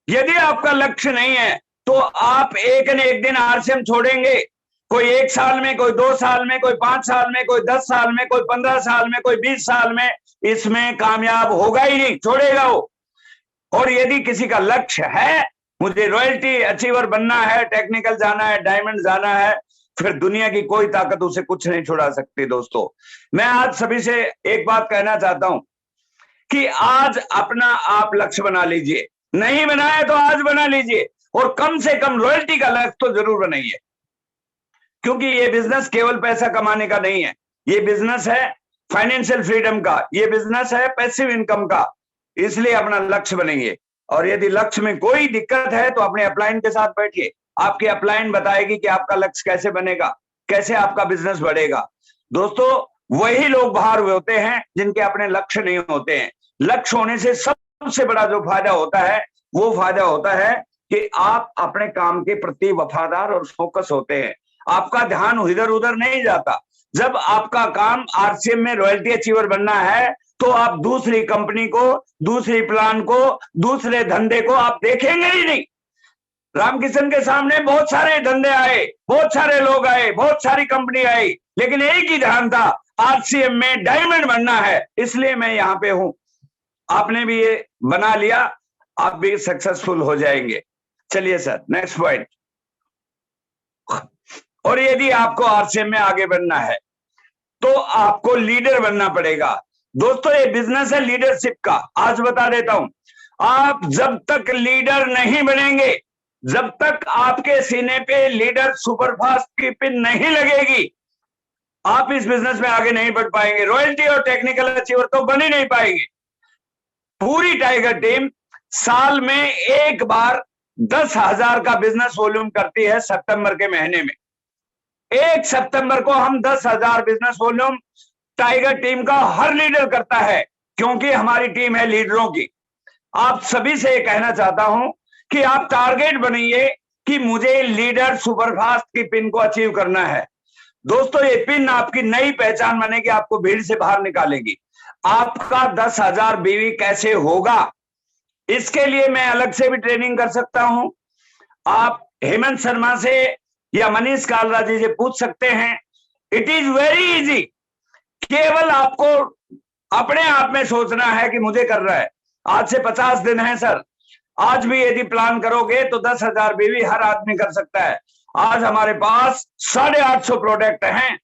यदि आपका लक्ष्य नहीं है तो आप एक न एक दिन आरसीएम छोड़ेंगे। कोई 1 साल में, कोई 2 साल में, कोई 5 साल में, कोई 10 साल में, कोई 15 साल में, कोई 20 साल में, इसमें कामयाब होगा ही नहीं, छोड़ेगा वो। और यदि किसी का लक्ष्य है मुझे रॉयल्टी अचीवर बनना है, टेक्निकल जाना है, डायमंड जाना है, फिर दुनिया की कोई ताकत उसे कुछ नहीं छुड़ा सकती। दोस्तों मैं आज सभी से एक बात कहना चाहता हूं कि आज अपना आप लक्ष्य बना लीजिए, नहीं बनाया तो आज बना लीजिए, और कम से कम रॉयल्टी का लक्ष्य तो जरूर बनाइए, क्योंकि ये बिजनेस केवल पैसा कमाने का नहीं है, ये बिजनेस है फाइनेंशियल फ्रीडम का, ये बिजनेस है पैसिव इनकम का। इसलिए अपना लक्ष्य बनाइए, और यदि लक्ष्य में कोई दिक्कत है तो अपने अपलाइन के साथ बैठिए, आपकी अपलाइन बताएगी कि आपका लक्ष्य कैसे बनेगा, कैसे आपका बिजनेस बढ़ेगा। दोस्तों वही लोग बाहर हुए होते हैं जिनके अपने लक्ष्य नहीं होते हैं। लक्ष्य होने से सबसे बड़ा जो फायदा होता है वो फायदा होता है कि आप अपने काम के प्रति वफादार और फोकस होते हैं, आपका ध्यान इधर उधर नहीं जाता। जब आपका काम आरसीएम में रॉयल्टी अचीवर बनना है तो आप दूसरी कंपनी को, दूसरी प्लान को, दूसरे धंधे को आप देखेंगे ही नहीं। रामकिशन के सामने बहुत सारे धंधे आए, बहुत सारे लोग आए, बहुत सारी कंपनी आई, लेकिन एक ही ध्यान था, आरसीएम में डायमंड बनना है, इसलिए मैं यहां पे हूं। आपने भी ये बना लिया, आप भी सक्सेसफुल हो जाएंगे। चलिए सर नेक्स्ट पॉइंट। और यदि आपको आरसीएम में आगे बढ़ना है तो आपको लीडर बनना पड़ेगा। दोस्तों ये बिजनेस है लीडरशिप का। आज बता देता हूं, आप जब तक लीडर नहीं बनेंगे, जब तक आपके सीने पे लीडर सुपरफास्ट की पिन नहीं लगेगी, आप इस बिजनेस में आगे नहीं बढ़ पाएंगे। रॉयल्टी और टेक्निकल अचीवर तो बन ही नहीं पाएंगे। पूरी टाइगर टीम साल में एक बार 10,000 का बिजनेस वॉल्यूम करती है सितंबर के महीने में। 1 सितंबर को हम 10,000 बिजनेस वॉल्यूम टाइगर टीम का हर लीडर करता है, क्योंकि हमारी टीम है लीडरों की। आप सभी से ये कहना चाहता हूं कि आप टारगेट बनाइए कि मुझे लीडर सुपरफास्ट की पिन को अचीव करना है। दोस्तों ये पिन आपकी नई पहचान बनेगी, आपको भीड़ से बाहर निकालेगी। आपका 10,000 बीवी कैसे होगा, इसके लिए मैं अलग से भी ट्रेनिंग कर सकता हूं। आप हेमंत शर्मा से या मनीष कालरा जी से पूछ सकते हैं। इट इज वेरी इजी, केवल आपको अपने आप में सोचना है कि मुझे करना है। आज से 50 दिन है सर, आज भी यदि प्लान करोगे तो 10,000 बीवी हर आदमी कर सकता है। आज हमारे पास 850 प्रोडक्ट हैं,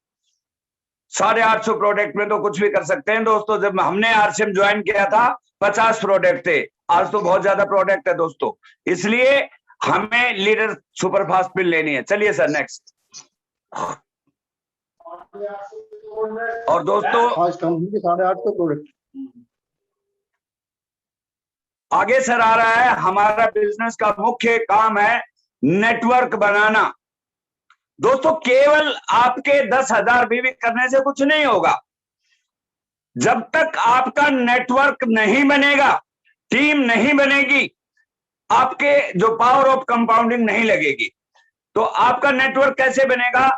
850 प्रोडक्ट में तो कुछ भी कर सकते हैं। दोस्तों जब हमने आरसीएम ज्वाइन किया था 50 प्रोडक्ट थे, आज तो बहुत ज्यादा प्रोडक्ट है दोस्तों, इसलिए हमें लीडर सुपरफास्ट पिन लेनी है। चलिए सर नेक्स्ट। और दोस्तों आज कंपनी के 850 प्रोडक्ट आगे सर आ रहा है। हमारा बिजनेस का मुख्य काम है नेटवर्क बनाना। दोस्तों केवल आपके 10,000 बीवी करने से कुछ नहीं होगा। जब तक आपका नेटवर्क नहीं बनेगा, टीम नहीं बनेगी, आपके जो पावर ऑफ कंपाउंडिंग नहीं लगेगी। तो आपका नेटवर्क कैसे बनेगा?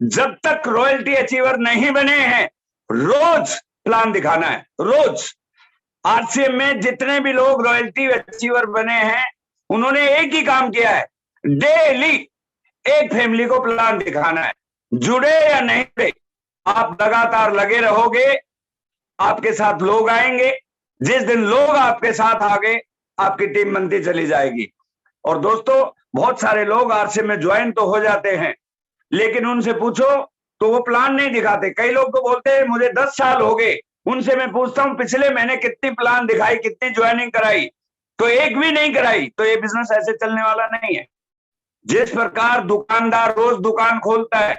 जब तक रॉयल्टी अचीवर नहीं बने हैं, रोज प्लान दिखाना है, रोज। आरसीएम में जितने भी लोग रॉयल्टी अचीवर बने हैं, उन्होंने एक ही काम किया है, डेली एक फैमिली को प्लान दिखाना है। जुड़े या नहीं जुड़े, आप लगातार लगे रहोगे, आपके साथ लोग आएंगे। जिस दिन लोग आपके साथ आ गए, आपकी टीम बनती चली जाएगी। और दोस्तों, बहुत सारे लोग आरसीएम में ज्वाइन तो हो जाते हैं, लेकिन उनसे पूछो तो वो प्लान नहीं दिखाते। कई लोग तो बोलते हैं मुझे 10 साल हो गए, उनसे मैं पूछता हूं पिछले महीने कितनी प्लान दिखाई, कितनी ज्वाइनिंग कराई, तो एक भी नहीं कराई। तो ये बिजनेस ऐसे चलने वाला नहीं है। जिस प्रकार दुकानदार रोज दुकान खोलता है,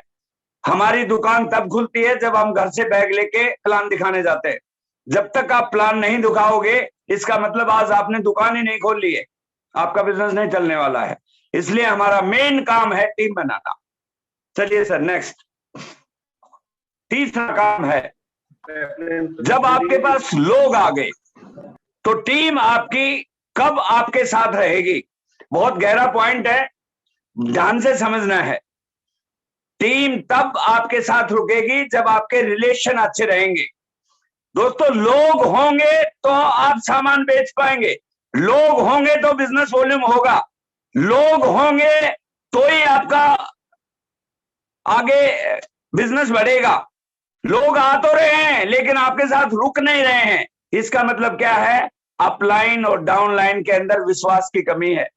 हमारी दुकान तब खुलती है जब हम घर से बैग लेके प्लान दिखाने जाते हैं। जब तक आप प्लान नहीं दिखाओगे, इसका मतलब आज आपने दुकान ही नहीं खोल ली है, आपका बिजनेस नहीं चलने वाला है। इसलिए हमारा मेन काम है टीम बनाना। चलिए सर, नेक्स्ट। तीसरा काम है, जब आपके पास लोग आ गए तो टीम आपकी कब आपके साथ रहेगी? बहुत गहरा पॉइंट है, ध्यान से समझना है। टीम तब आपके साथ रुकेगी जब आपके रिलेशन अच्छे रहेंगे। दोस्तों, लोग होंगे तो आप सामान बेच पाएंगे, लोग होंगे तो बिजनेस वॉल्यूम होगा, लोग होंगे तो ही आपका आगे बिजनेस बढ़ेगा। लोग आ तो रहे हैं लेकिन आपके साथ रुक नहीं रहे हैं, इसका मतलब क्या है? अपलाइन और डाउनलाइन के अंदर विश्वास की कमी है।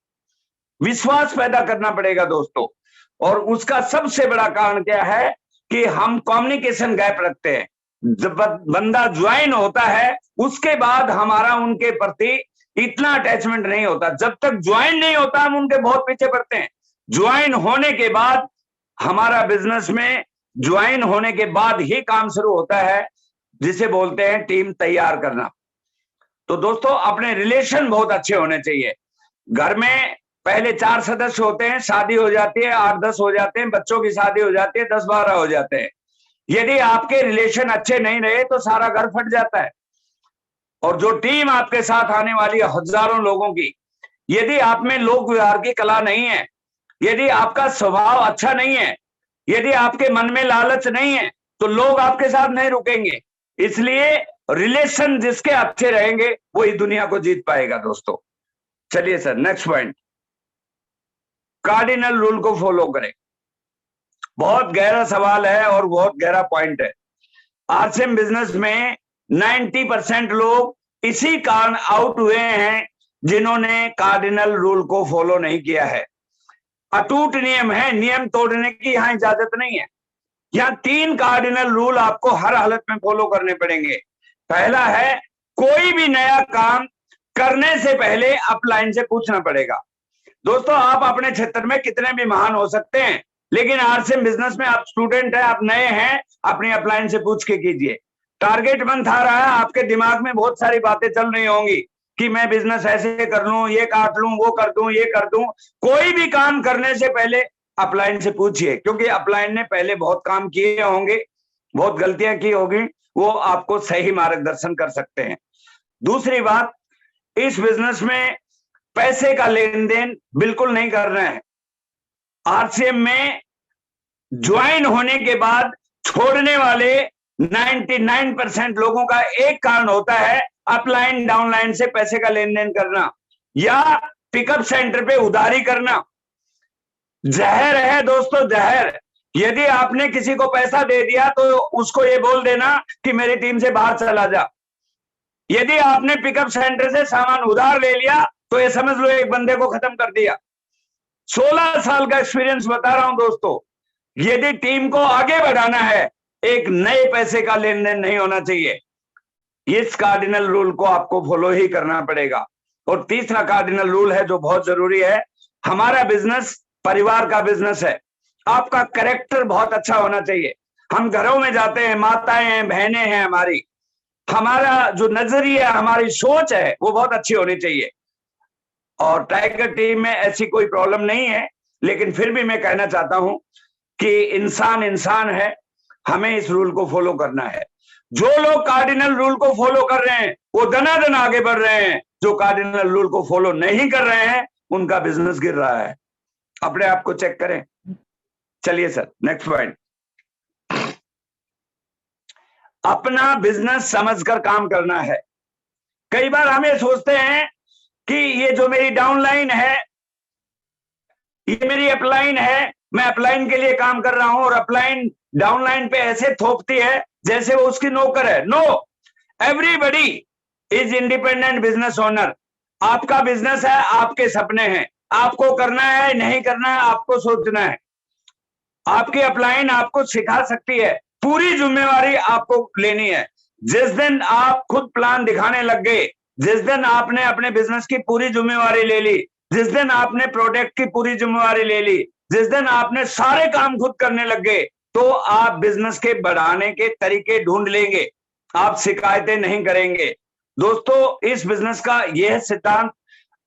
विश्वास पैदा करना पड़ेगा दोस्तों। और उसका सबसे बड़ा कारण क्या है कि हम कम्युनिकेशन गैप रखते हैं। जब बंदा ज्वाइन होता है, उसके बाद हमारा उनके प्रति इतना अटैचमेंट नहीं होता। जब तक ज्वाइन नहीं होता, हम उनके बहुत पीछे पड़ते हैं। ज्वाइन होने के बाद हमारा बिजनेस में ज्वाइन होने के बाद ही काम शुरू होता है, जिसे बोलते हैं टीम तैयार करना। तो दोस्तों, अपने रिलेशन बहुत अच्छे होने चाहिए। घर में पहले 4 सदस्य होते हैं, शादी हो जाती है, 8-10 हो जाते हैं, बच्चों की शादी हो जाती है, 10-12 हो जाते हैं। यदि आपके रिलेशन अच्छे नहीं रहे तो सारा घर फट जाता है। और जो टीम आपके साथ आने वाली है हजारों लोगों की, यदि आप में लोक व्यवहार की कला नहीं है, यदि आपका स्वभाव अच्छा नहीं है, यदि आपके मन में लालच नहीं है, तो लोग आपके साथ नहीं रुकेंगे। इसलिए रिलेशन जिसके अच्छे रहेंगे वही दुनिया को जीत पाएगा दोस्तों। चलिए sir, next point, cardinal rule को फॉलो करें। बहुत गहरा सवाल है और बहुत गहरा पॉइंट है। आरसीएम बिजनेस में 90% लोग इसी कारण आउट हुए हैं जिन्होंने कार्डिनल रूल को फॉलो नहीं किया है। अटूट नियम है, नियम तोड़ने की यहां इजाजत नहीं है। यहां 3 कार्डिनल रूल आपको हर हालत में फॉलो करने पड़ेंगे। पहला है, कोई भी नया काम करने से पहले अपलाइन से पूछना पड़ेगा। दोस्तों, आप अपने क्षेत्र में कितने भी महान हो सकते हैं, लेकिन आरसीएम बिजनेस में आप स्टूडेंट हैं, आप नए हैं, अपनी अपलाइन से पूछ के कीजिए। टारगेट मंथ आ रहा है, आपके दिमाग में बहुत सारी बातें चल रही होंगी कि मैं बिजनेस ऐसे कर लूं, ये काट लूं, वो कर दूं, ये कर दूं। कोई भी काम करने से पहले अपलाइन से पूछिए, क्योंकि अपलाइन ने पहले बहुत काम किए होंगे, बहुत गलतियां की होगी, वो आपको सही मार्गदर्शन कर सकते हैं। दूसरी बात, इस बिजनेस में पैसे का लेन देन बिल्कुल नहीं करना है। आरसीएम में ज्वाइन होने के बाद छोड़ने वाले 99% लोगों का एक कारण होता है अपलाइन डाउनलाइन से पैसे का लेन देन करना या पिकअप सेंटर पे उधारी करना। जहर है दोस्तों, जहर। यदि आपने किसी को पैसा दे दिया तो उसको ये बोल देना कि मेरी टीम से बाहर चला जा। यदि आपने पिकअप सेंटर से सामान उधार ले लिया तो ये समझ लो एक बंदे को खत्म कर दिया। 16 साल का एक्सपीरियंस बता रहा हूं दोस्तों। यदि टीम को आगे बढ़ाना है, एक नए पैसे का लेन देन नहीं होना चाहिए। इस कार्डिनल रूल को आपको फॉलो ही करना पड़ेगा। और तीसरा कार्डिनल रूल है जो बहुत जरूरी है, हमारा बिजनेस परिवार का बिजनेस है। आपका कैरेक्टर बहुत अच्छा होना चाहिए। हम घरों में जाते हैं, माताएं हैं, बहनें हैं हमारी, हमारा जो नजरिया, हमारी सोच है वो बहुत अच्छी होनी चाहिए। और टाइगर टीम में ऐसी कोई प्रॉब्लम नहीं है, लेकिन फिर भी मैं कहना चाहता हूं कि इंसान इंसान है, हमें इस रूल को फॉलो करना है। जो लोग कार्डिनल रूल को फॉलो कर रहे हैं वो दनादन आगे बढ़ रहे हैं, जो कार्डिनल रूल को फॉलो नहीं कर रहे हैं उनका बिजनेस गिर रहा है। अपने आप को चेक करें। चलिए सर, नेक्स्ट पॉइंट। अपना बिजनेस समझकर काम करना है। कई बार हमें सोचते हैं कि ये जो मेरी डाउनलाइन है, ये मेरी अपलाइन है, मैं अपलाइन के लिए काम कर रहा हूं और अपलाइन डाउनलाइन पे ऐसे थोपती है जैसे वो उसकी नौकर है। No, everybody is independent business owner. आपका बिजनेस है, आपके सपने हैं, आपको करना है नहीं करना है आपको सोचना है। आपकी अपलाइन आपको सिखा सकती है, पूरी जिम्मेवारी आपको लेनी है। जिस दिन आप खुद प्लान दिखाने लग गए, जिस दिन आपने अपने बिजनेस की पूरी जिम्मेवारी ले ली, जिस दिन आपने प्रोडक्ट की पूरी जिम्मेवारी ले ली, जिस दिन आपने सारे काम खुद करने लग गए, तो आप बिजनेस के बढ़ाने के तरीके ढूंढ लेंगे, आप शिकायतें नहीं करेंगे। दोस्तों, इस बिजनेस का यह सिद्धांत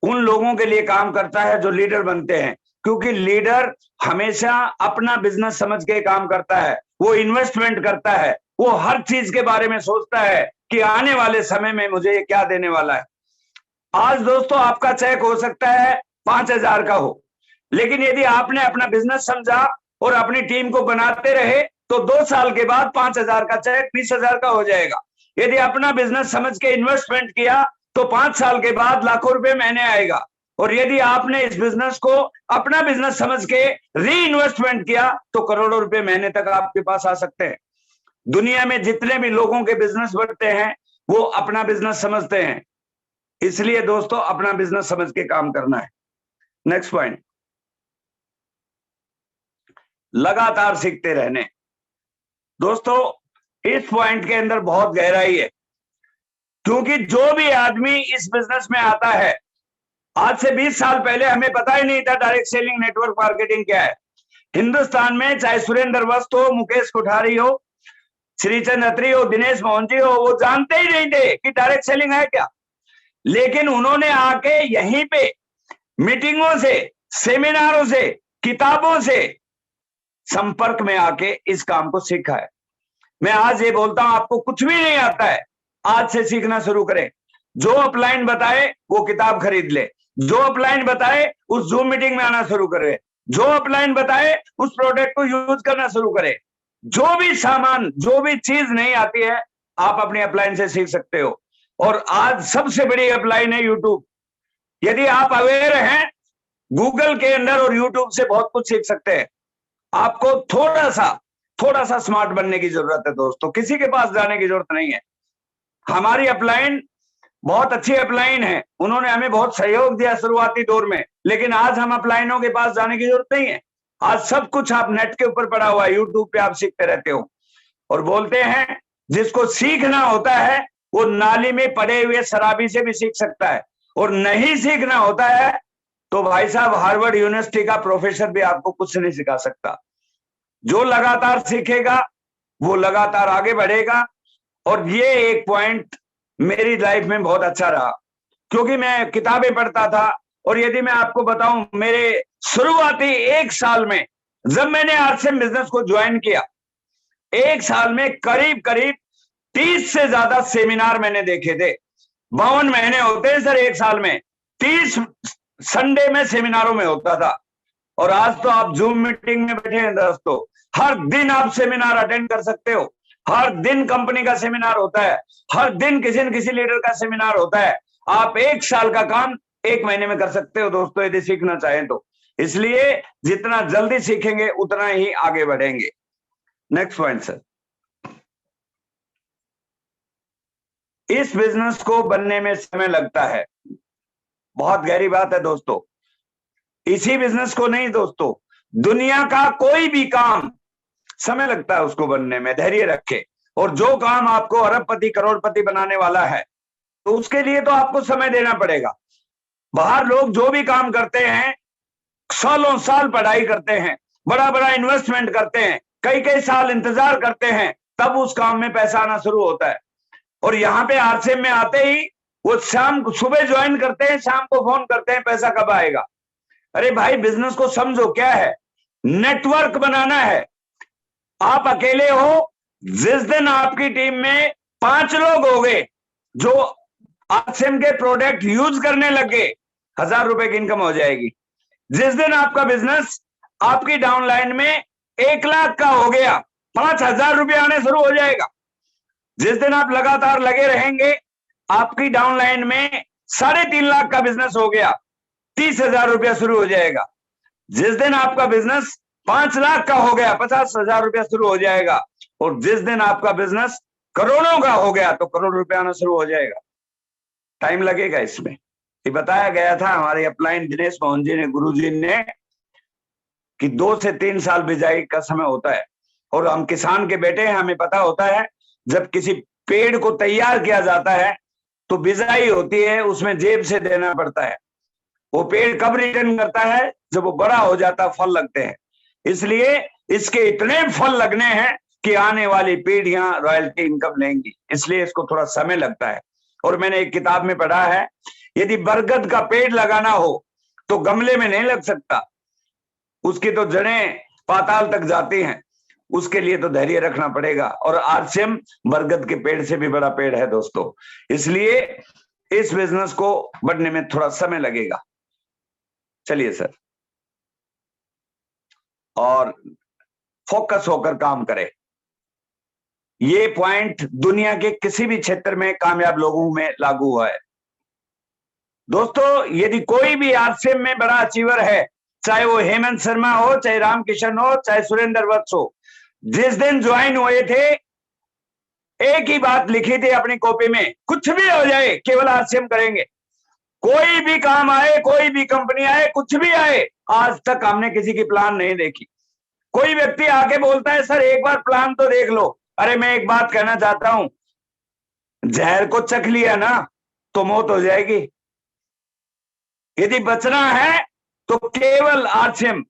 उन लोगों के लिए काम करता है जो लीडर बनते हैं, क्योंकि लीडर हमेशा अपना बिजनेस समझ के काम करता है, वो इन्वेस्टमेंट करता है, वो हर चीज के बारे में सोचता है कि आने वाले समय में मुझे ये क्या देने वाला है। आज दोस्तों आपका चेक हो सकता है 5,000 का हो, लेकिन यदि आपने अपना बिजनेस समझा और अपनी टीम को बनाते रहे तो 2 साल के बाद 5,000 का चेक 20,000 का हो जाएगा। यदि अपना बिजनेस समझ के इन्वेस्टमेंट किया तो 5 साल के बाद लाखों रुपए महीने आएगा। और यदि आपने इस बिजनेस को अपना बिजनेस समझ के री इन्वेस्टमेंट किया तो करोड़ों रुपए महीने तक आपके पास आ सकते हैं। दुनिया में जितने भी लोगों के बिजनेस बढ़ते हैं वो अपना बिजनेस समझते हैं। इसलिए दोस्तों अपना बिजनेस समझ के काम करना है। नेक्स्ट पॉइंट, लगातार सीखते रहने। दोस्तों इस पॉइंट के अंदर बहुत गहराई है, क्योंकि जो भी आदमी इस बिजनेस में आता है, आज से 20 साल पहले हमें पता ही नहीं था डायरेक्ट सेलिंग नेटवर्क मार्केटिंग क्या है। हिंदुस्तान में चाहे सुरेंद्र वस्त हो, मुकेश कोठारी हो, श्रीचंद अत्री हो, दिनेश मोहन जी हो, वो जानते ही नहीं थे कि डायरेक्ट सेलिंग है क्या। लेकिन उन्होंने आके यहीं पे मीटिंगों से, सेमिनारों से, किताबों से संपर्क में आके इस काम को सीखा है। मैं आज ये बोलता हूं, आपको कुछ भी नहीं आता है, आज से सीखना शुरू करें। जो अपलाइन बताए वो किताब खरीद ले, जो अपलाइन बताए उस जूम मीटिंग में आना शुरू करे, जो अपलाइन बताए उस प्रोडक्ट को यूज करना शुरू करे। जो भी सामान, जो भी चीज नहीं आती है आप अपनी अपलाइन से सीख सकते हो। और आज सबसे बड़ी अपलाइन है यूट्यूब। यदि आप अवेयर हैं, गूगल के अंदर और यूट्यूब से बहुत कुछ सीख सकते हैं। आपको थोड़ा सा स्मार्ट बनने की जरूरत है दोस्तों, किसी के पास जाने की जरूरत नहीं है। हमारी अपलाइन बहुत अच्छी अपलाइन है, उन्होंने हमें बहुत सहयोग दिया शुरुआती दौर में, लेकिन आज हम अपलाइनों के पास जाने की जरूरत नहीं है। आज सब कुछ आप नेट के ऊपर पड़ा हुआ है, यूट्यूब पे आप सीखते रहते हो। और बोलते हैं जिसको सीखना होता है वो नाली में पड़े हुए शराबी से भी सीख सकता है, और नहीं सीखना होता है तो भाई साहब हार्वर्ड यूनिवर्सिटी का प्रोफेसर भी आपको कुछ नहीं सिखा सकता। जो लगातार सीखेगा वो लगातार आगे बढ़ेगा। और ये एक पॉइंट मेरी लाइफ में बहुत अच्छा रहा, क्योंकि मैं किताबें पढ़ता था। और यदि मैं आपको बताऊं, मेरे शुरुआती 1 साल में जब मैंने आरसीएम बिजनेस को ज्वाइन किया, 1 साल में करीब 30 से ज्यादा सेमिनार मैंने देखे थे। 52 महीने होते हैं सर 1 साल में, 30 संडे में सेमिनारों में होता था। और आज तो आप जूम मीटिंग में बैठे हैं दोस्तों, हर दिन आप सेमिनार अटेंड कर सकते हो, हर दिन कंपनी का सेमिनार होता है, हर दिन किसी न किसी लीडर का सेमिनार होता है। आप 1 साल का काम 1 महीने में कर सकते हो दोस्तों, यदि सीखना चाहें तो। इसलिए जितना जल्दी सीखेंगे उतना ही आगे बढ़ेंगे। नेक्स्ट पॉइंट सर, इस बिजनेस को बनने में समय लगता है। बहुत गहरी बात है दोस्तों। इसी बिजनेस को नहीं दोस्तों, दुनिया का कोई भी काम समय लगता है उसको बनने में, धैर्य रखे। और जो काम आपको अरबपति करोड़पति बनाने वाला है तो उसके लिए तो आपको समय देना पड़ेगा। बाहर लोग जो भी काम करते हैं, सालों साल पढ़ाई करते हैं, बड़ा बड़ा इन्वेस्टमेंट करते हैं, कई साल इंतजार करते हैं, तब उस काम में पैसा आना शुरू होता है। और यहाँ पे आरसीएम में आते ही वो सुबह ज्वाइन करते हैं, शाम को फोन करते हैं पैसा कब आएगा। अरे भाई बिजनेस को समझो क्या है, नेटवर्क बनाना है। आप अकेले हो जिस दिन आपकी टीम में 5 लोग हो गए जो आरसीएम के प्रोडक्ट यूज करने लगे, 1000 रुपए की इनकम हो जाएगी। जिस दिन आपका बिजनेस आपकी डाउनलाइन में 1 लाख का हो गया, 5000 रुपए आने शुरू हो जाएगा। जिस दिन आप लगातार लगे रहेंगे, आपकी डाउनलाइन में 3.5 लाख का बिजनेस हो गया, 30,000 रुपया शुरू हो जाएगा। जिस दिन आपका बिजनेस 5 लाख का हो गया, 50,000 रुपया शुरू हो जाएगा। और जिस दिन आपका बिजनेस करोड़ों का हो गया तो करोड़ रुपया आना शुरू हो जाएगा। टाइम लगेगा इसमें, ये बताया गया था हमारे अपलाइन दिनेश मोहन जी ने, गुरु जी ने, कि 2 से 3 साल बिजाई का समय होता है। और हम किसान के बेटे हैं, हमें पता होता है जब किसी पेड़ को तैयार किया जाता है तो बिजाई होती है, उसमें जेब से देना पड़ता है। वो पेड़ कब रिटर्न करता है? जब वो बड़ा हो जाता, फल लगते हैं। इसलिए इसके इतने फल लगने हैं कि आने वाली पीढ़ियां रॉयल्टी इनकम लेंगी, इसलिए इसको थोड़ा समय लगता है। और मैंने एक किताब में पढ़ा है, यदि बरगद का पेड़ लगाना हो तो गमले में नहीं लग सकता, उसकी तो जड़ें पाताल तक जाती हैं, उसके लिए तो धैर्य रखना पड़ेगा। और आरसीएम बरगद के पेड़ से भी बड़ा पेड़ है दोस्तों, इसलिए इस बिजनेस को बढ़ने में थोड़ा समय लगेगा। चलिए सर, और फोकस होकर काम करें। ये पॉइंट दुनिया के किसी भी क्षेत्र में कामयाब लोगों में लागू हुआ है दोस्तों। यदि कोई भी आरसीएम में बड़ा अचीवर है, चाहे वो हेमंत शर्मा हो, चाहे रामकिशन हो, चाहे सुरेंद्र वत्स हो, जिस दिन ज्वाइन हुए थे एक ही बात लिखी थी अपनी कॉपी में, कुछ भी हो जाए केवल आरसीएम करेंगे। कोई भी काम आए, कोई भी कंपनी आए, कुछ भी आए, आज तक हमने किसी की प्लान नहीं देखी। कोई व्यक्ति आके बोलता है सर एक बार प्लान तो देख लो। अरे मैं एक बात कहना चाहता हूं, जहर को चख लिया ना तो मौत हो जाएगी। यदि बचना है तो केवल आरसीएम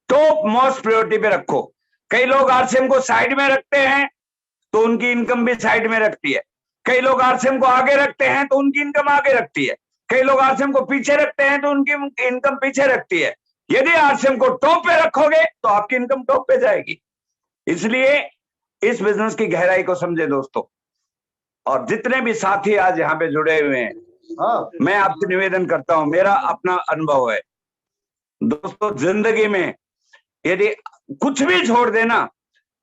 टॉप मोस्ट प्रायोरिटी पे रखो। कई लोग आरसीएम को साइड में रखते हैं तो उनकी इनकम भी साइड में रखती है। कई लोग आरसीएम को आगे रखते हैं तो उनकी इनकम आगे रखती है। कई लोग आरसीएम को पीछे रखते हैं तो उनकी इनकम पीछे रखती है। यदि आरसीएम को टॉप पे रखोगे तो आपकी इनकम टॉप पे जाएगी। इसलिए इस बिजनेस की गहराई को समझे दोस्तों। और जितने भी साथी आज यहाँ पे जुड़े हुए हैं, मैं आपसे निवेदन करता हूं, मेरा अपना अनुभव है दोस्तों, जिंदगी में यदि कुछ भी छोड़ देना,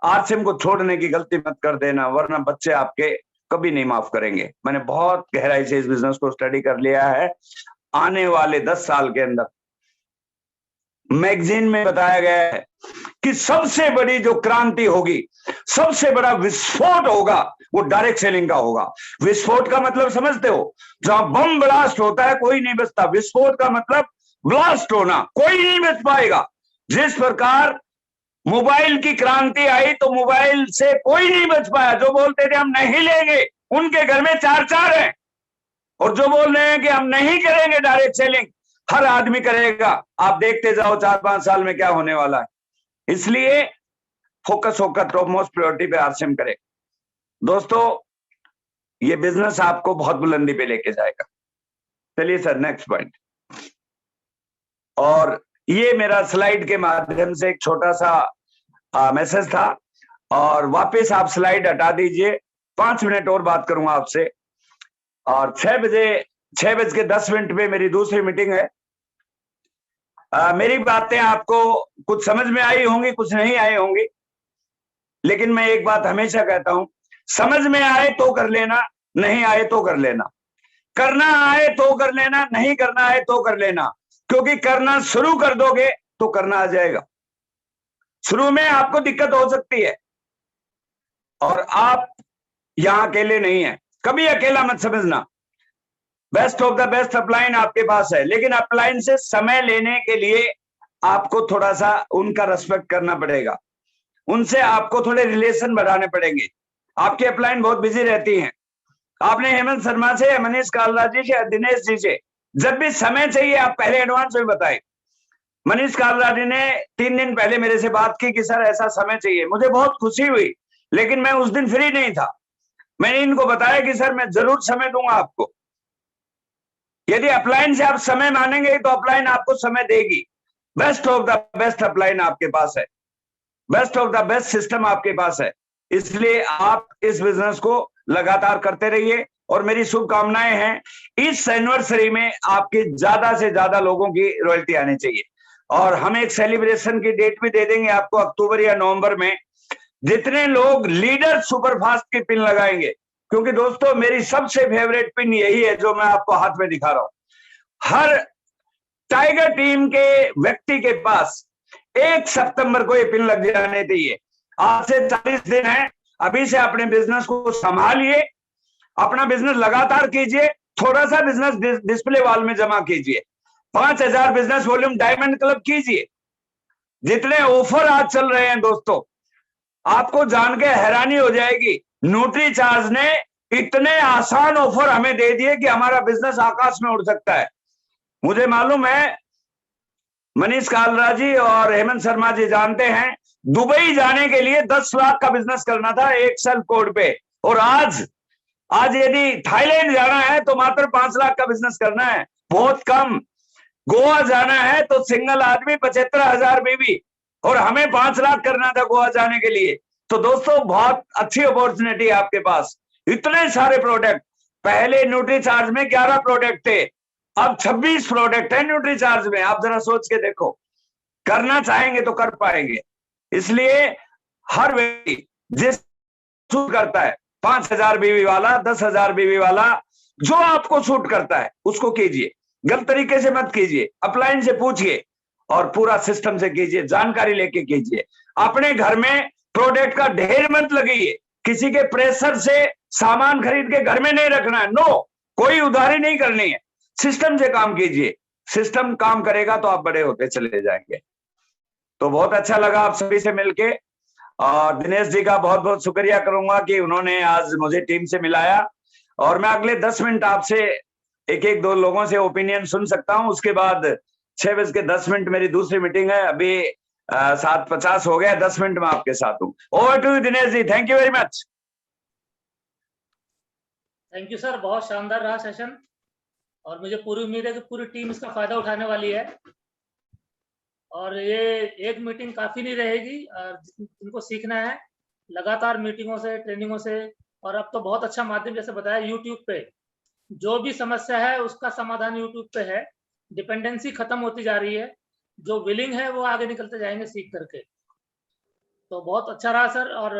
आरसीएम को छोड़ने की गलती मत कर देना, वरना बच्चे आपके कभी नहीं माफ करेंगे। मैंने बहुत गहराई से इस बिजनेस को स्टडी कर लिया है। आने वाले 10 साल के अंदर मैगजीन में बताया गया है कि सबसे बड़ी जो क्रांति होगी, सबसे बड़ा विस्फोट होगा, वो डायरेक्ट सेलिंग का होगा। विस्फोट का मतलब समझते हो? जहां बम ब्लास्ट होता है कोई नहीं बचता। विस्फोट का मतलब ब्लास्ट होना, कोई नहीं बच पाएगा। जिस प्रकार मोबाइल की क्रांति आई तो मोबाइल से कोई नहीं बच पाया। जो बोलते थे हम नहीं लेंगे, उनके घर में 4 हैं। और जो बोल रहे हैं कि हम नहीं करेंगे डायरेक्ट सेलिंग, हर आदमी करेगा। आप देखते जाओ 4-5 साल में क्या होने वाला है। इसलिए फोकस होकर टॉप मोस्ट प्रायोरिटी पे आरसीएम करें दोस्तों। ये बिजनेस आपको बहुत बुलंदी पे लेके जाएगा। चलिए सर, नेक्स्ट पॉइंट। और ये मेरा स्लाइड के माध्यम से एक छोटा सा मैसेज था, और वापस आप स्लाइड हटा दीजिए। 5 मिनट और बात करूंगा आपसे, और 6:10 पे मेरी दूसरी मीटिंग है। मेरी बातें आपको कुछ समझ में आई होंगी, कुछ नहीं आई होंगी, लेकिन मैं एक बात हमेशा कहता हूं, समझ में आए तो कर लेना, नहीं आए तो कर लेना। करना आए तो कर लेना, नहीं करना आए तो कर लेना। क्योंकि करना शुरू कर दोगे तो करना आ जाएगा। शुरू में आपको दिक्कत हो सकती है, और आप यहां अकेले नहीं है, कभी अकेला मत समझना। Best of the best upline आपके पास है, लेकिन अपलाइन से समय लेने के लिए आपको थोड़ा सा उनका रेस्पेक्ट करना पड़ेगा, उनसे आपको थोड़े रिलेशन बढ़ाने पड़ेंगे। आपकी अपलाइन बहुत बिजी रहती हैं। आपने हेमंत शर्मा से, मनीष कालरा जी से, दिनेश जी से जब भी समय चाहिए आप पहले एडवांस में बताएं। मनीष कालरा जी ने 3 दिन पहले मेरे से बात की कि सर ऐसा समय चाहिए। मुझे बहुत खुशी हुई, लेकिन मैं उस दिन फ्री नहीं था। मैंने इनको बताया कि सर मैं जरूर समय दूंगा आपको। यदि अपलाइन से आप समय मानेंगे तो अपलाइन आपको समय देगी। Best of the best upline आपके पास है, best of the best system आपके पास है। इसलिए आप इस बिजनेस को लगातार करते रहिए और मेरी शुभकामनाएं हैं इस एनिवर्सरी में आपके ज्यादा से ज्यादा लोगों की रॉयल्टी आनी चाहिए। और हम एक सेलिब्रेशन की डेट भी दे देंगे आपको अक्टूबर या नवंबर में, जितने लोग लीडर सुपरफास्ट की पिन लगाएंगे, क्योंकि दोस्तों मेरी सबसे फेवरेट पिन यही है जो मैं आपको हाथ में दिखा रहा हूं। हर टाइगर टीम के व्यक्ति के पास 1 सितंबर को ये पिन लग जाने चाहिए। आज से 40 दिन है, अभी से अपने बिजनेस को संभालिए, अपना बिजनेस लगातार कीजिए, थोड़ा सा बिजनेस डिस्प्ले वॉल में जमा कीजिए, 5000 बिजनेस वॉल्यूम डायमंड क्लब कीजिए। जितने ऑफर आज चल रहे हैं दोस्तों, आपको जान के हैरानी हो जाएगी, न्यूट्री चार्ज ने इतने आसान ऑफर हमें दे दिए कि हमारा बिजनेस आकाश में उड़ सकता है। मुझे मालूम है मनीष कालरा जी और हेमंत शर्मा जी जानते हैं, दुबई जाने के लिए 10 लाख का बिजनेस करना था एक सेल्फ कोड पे, और आज यदि थाईलैंड जाना है तो मात्र 5 लाख का बिजनेस करना है, बहुत कम। गोवा जाना है तो सिंगल आदमी 75,000 बीवी, और हमें 5 लाख करना था गोवा जाने के लिए। तो दोस्तों बहुत अच्छी अपॉर्चुनिटी है आपके पास, इतने सारे प्रोडक्ट। पहले न्यूट्री चार्ज में 11 प्रोडक्ट थे, अब 26 प्रोडक्ट है न्यूट्री चार्ज में। आप जरा सोच के देखो, करना चाहेंगे तो कर पाएंगे। इसलिए हर व्यक्ति जिस सूट करता है, 5,000 बीवी वाला, 10,000 बीवी वाला, जो आपको सूट करता है उसको कीजिए, गलत तरीके से मत कीजिए, अपलाइन से पूछिए और पूरा सिस्टम से कीजिए, जानकारी लेके कीजिए। अपने घर में प्रोडक्ट का ढेर मत लगाइए, किसी के प्रेशर से सामान खरीद के घर में नहीं रखना है, नो, कोई उधारी नहीं करनी है, सिस्टम से काम कीजिए। सिस्टम काम करेगा तो आप बड़े होते चले जाएंगे। तो बहुत अच्छा लगा आप सभी से मिलके, और दिनेश जी का बहुत बहुत शुक्रिया करूंगा कि उन्होंने आज मुझे टीम से मिलाया। और मैं अगले 10 मिनट आपसे एक दो लोगों से ओपिनियन सुन सकता हूं, उसके बाद 6:10 मेरी दूसरी मीटिंग है। अभी 7:50 हो गया, 10 मिनट में आपके साथ हूँ। Over to you Dinesh ji, thank you very much. Thank you sir, बहुत शानदार रहा सेशन, और मुझे पूरी उम्मीद है कि पूरी टीम इसका फायदा उठाने वाली है। और ये एक मीटिंग काफी नहीं रहेगी, जिनको सीखना है लगातार मीटिंगों से, ट्रेनिंगों से, और अब तो बहुत अच्छा माध्यम जैसे बताया यूट्यूब पे, जो भी समस्या है उसका समाधान यूट्यूब पे है। डिपेंडेंसी खत्म होती जा रही है, जो विलिंग है वो आगे निकलते जाएंगे सीख करके। तो बहुत अच्छा रहा सर। और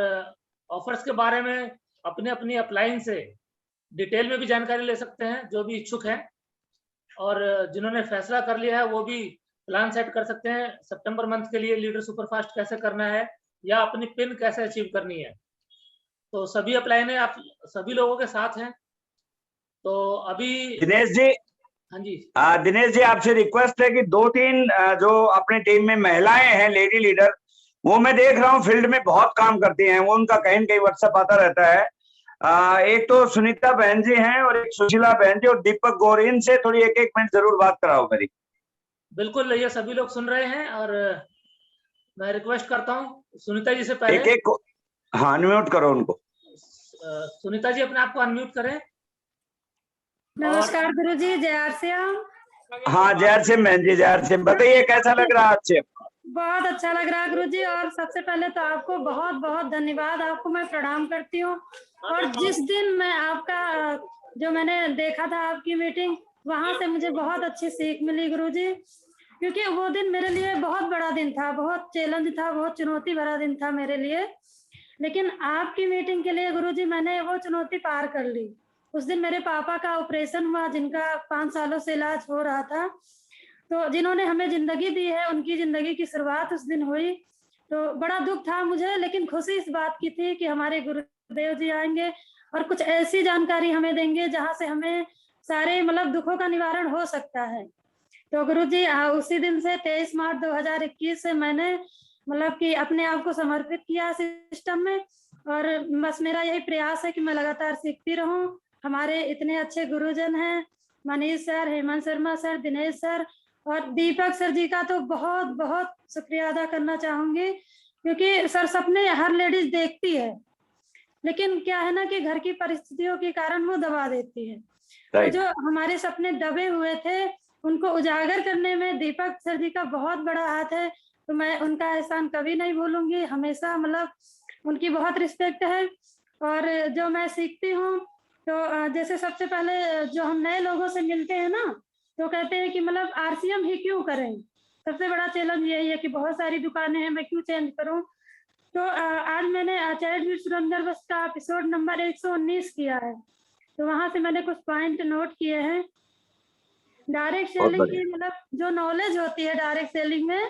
ऑफर्स के बारे में अपने अपनी अपलाइन से डिटेल में भी जानकारी ले सकते हैं जो भी इच्छुक हैं, और जिन्होंने फैसला कर लिया है वो भी प्लान सेट कर सकते हैं सितंबर मंथ के लिए, लीडर सुपरफास्ट कैसे करना है या अपनी पिन कैसे अचीव करनी है। तो सभी अपलाइनें आप सभी लोगों के साथ हैं। तो अभी दिनेश जी, हाँ जी, दिनेश जी आपसे रिक्वेस्ट है कि 2-3 जो अपने टीम में महिलाएं हैं लेडी लीडर, वो मैं देख रहा हूँ फील्ड में बहुत काम करती हैं, वो उनका कहीं न कहीं व्हाट्सएप आता रहता है। एक तो सुनीता बहन जी हैं और एक सुशीला बहन जी और दीपक गौर, इनसे थोड़ी 1-1 मिनट जरूर बात कराओ मेरी। बिल्कुल, ये सभी लोग सुन रहे हैं, और मैं रिक्वेस्ट करता हूँ सुनीता जी से पहले एक को हाँ अनम्यूट करो उनको। सुनीता जी अपने आप को अनम्यूट करें। नमस्कार गुरुजी, जय आरसीएम। हाँ जय आरसीएम बहन जी, जय आरसीएम। बताइए कैसा लग रहा है आज? बहुत अच्छा लग रहा है गुरुजी, और सबसे पहले तो आपको बहुत बहुत धन्यवाद, आपको मैं प्रणाम करती हूँ। और जिस दिन मैं आपका जो मैंने देखा था आपकी मीटिंग, वहां से मुझे बहुत अच्छी सीख मिली गुरुजी, क्योंकि वो दिन मेरे लिए बहुत बड़ा दिन था, बहुत चैलेंज था, बहुत चुनौती भरा दिन था मेरे लिए। लेकिन आपकी मीटिंग के लिए गुरुजी मैंने वो चुनौती पार कर ली। उस दिन मेरे पापा का ऑपरेशन हुआ, जिनका 5 सालों से इलाज हो रहा था। तो जिन्होंने हमें जिंदगी दी है, उनकी जिंदगी की शुरुआत उस दिन हुई। तो बड़ा दुख था मुझे, लेकिन खुशी इस बात की थी कि हमारे गुरुदेव जी आएंगे और कुछ ऐसी जानकारी हमें देंगे जहां से हमें सारे मतलब दुखों का निवारण हो सकता है। तो गुरुजी उसी दिन से 23 मार्च 2021 से मैंने मतलब कि अपने आप को समर्पित किया सिस्टम में, और बस मेरा यही प्रयास है कि मैं लगातार सीखती रहूं। हमारे इतने अच्छे गुरुजन हैं, Manish sir, Hemant Sharma sir, Dinesh sir और दीपक सर जी का तो बहुत बहुत शुक्रिया अदा करना चाहूंगी, क्योंकि सर सपने हर लेडीज देखती है, लेकिन क्या है ना कि घर की परिस्थितियों के कारण वो दबा देती है। तो जो हमारे सपने दबे हुए थे उनको उजागर करने में दीपक सर जी का बहुत बड़ा हाथ है। तो मैं उनका एहसान कभी नहीं भूलूंगी, हमेशा मतलब उनकी बहुत रिस्पेक्ट है। और जो मैं सीखती हूँ तो जैसे सबसे पहले जो हम नए लोगों से मिलते हैं ना, तो कहते हैं कि मतलब आरसीएम ही क्यों करें। सबसे बड़ा चैलेंज यही है कि बहुत सारी दुकानें हैं, मैं क्यों चेंज करूं। तो आज मैंने चैट विद सुरेंद्र बस का एपिसोड नंबर 119 किया है, तो वहां से मैंने कुछ पॉइंट नोट किए हैं। डायरेक्ट बहुत सेलिंग बढ़िया। की मतलब जो नॉलेज होती है डायरेक्ट सेलिंग में,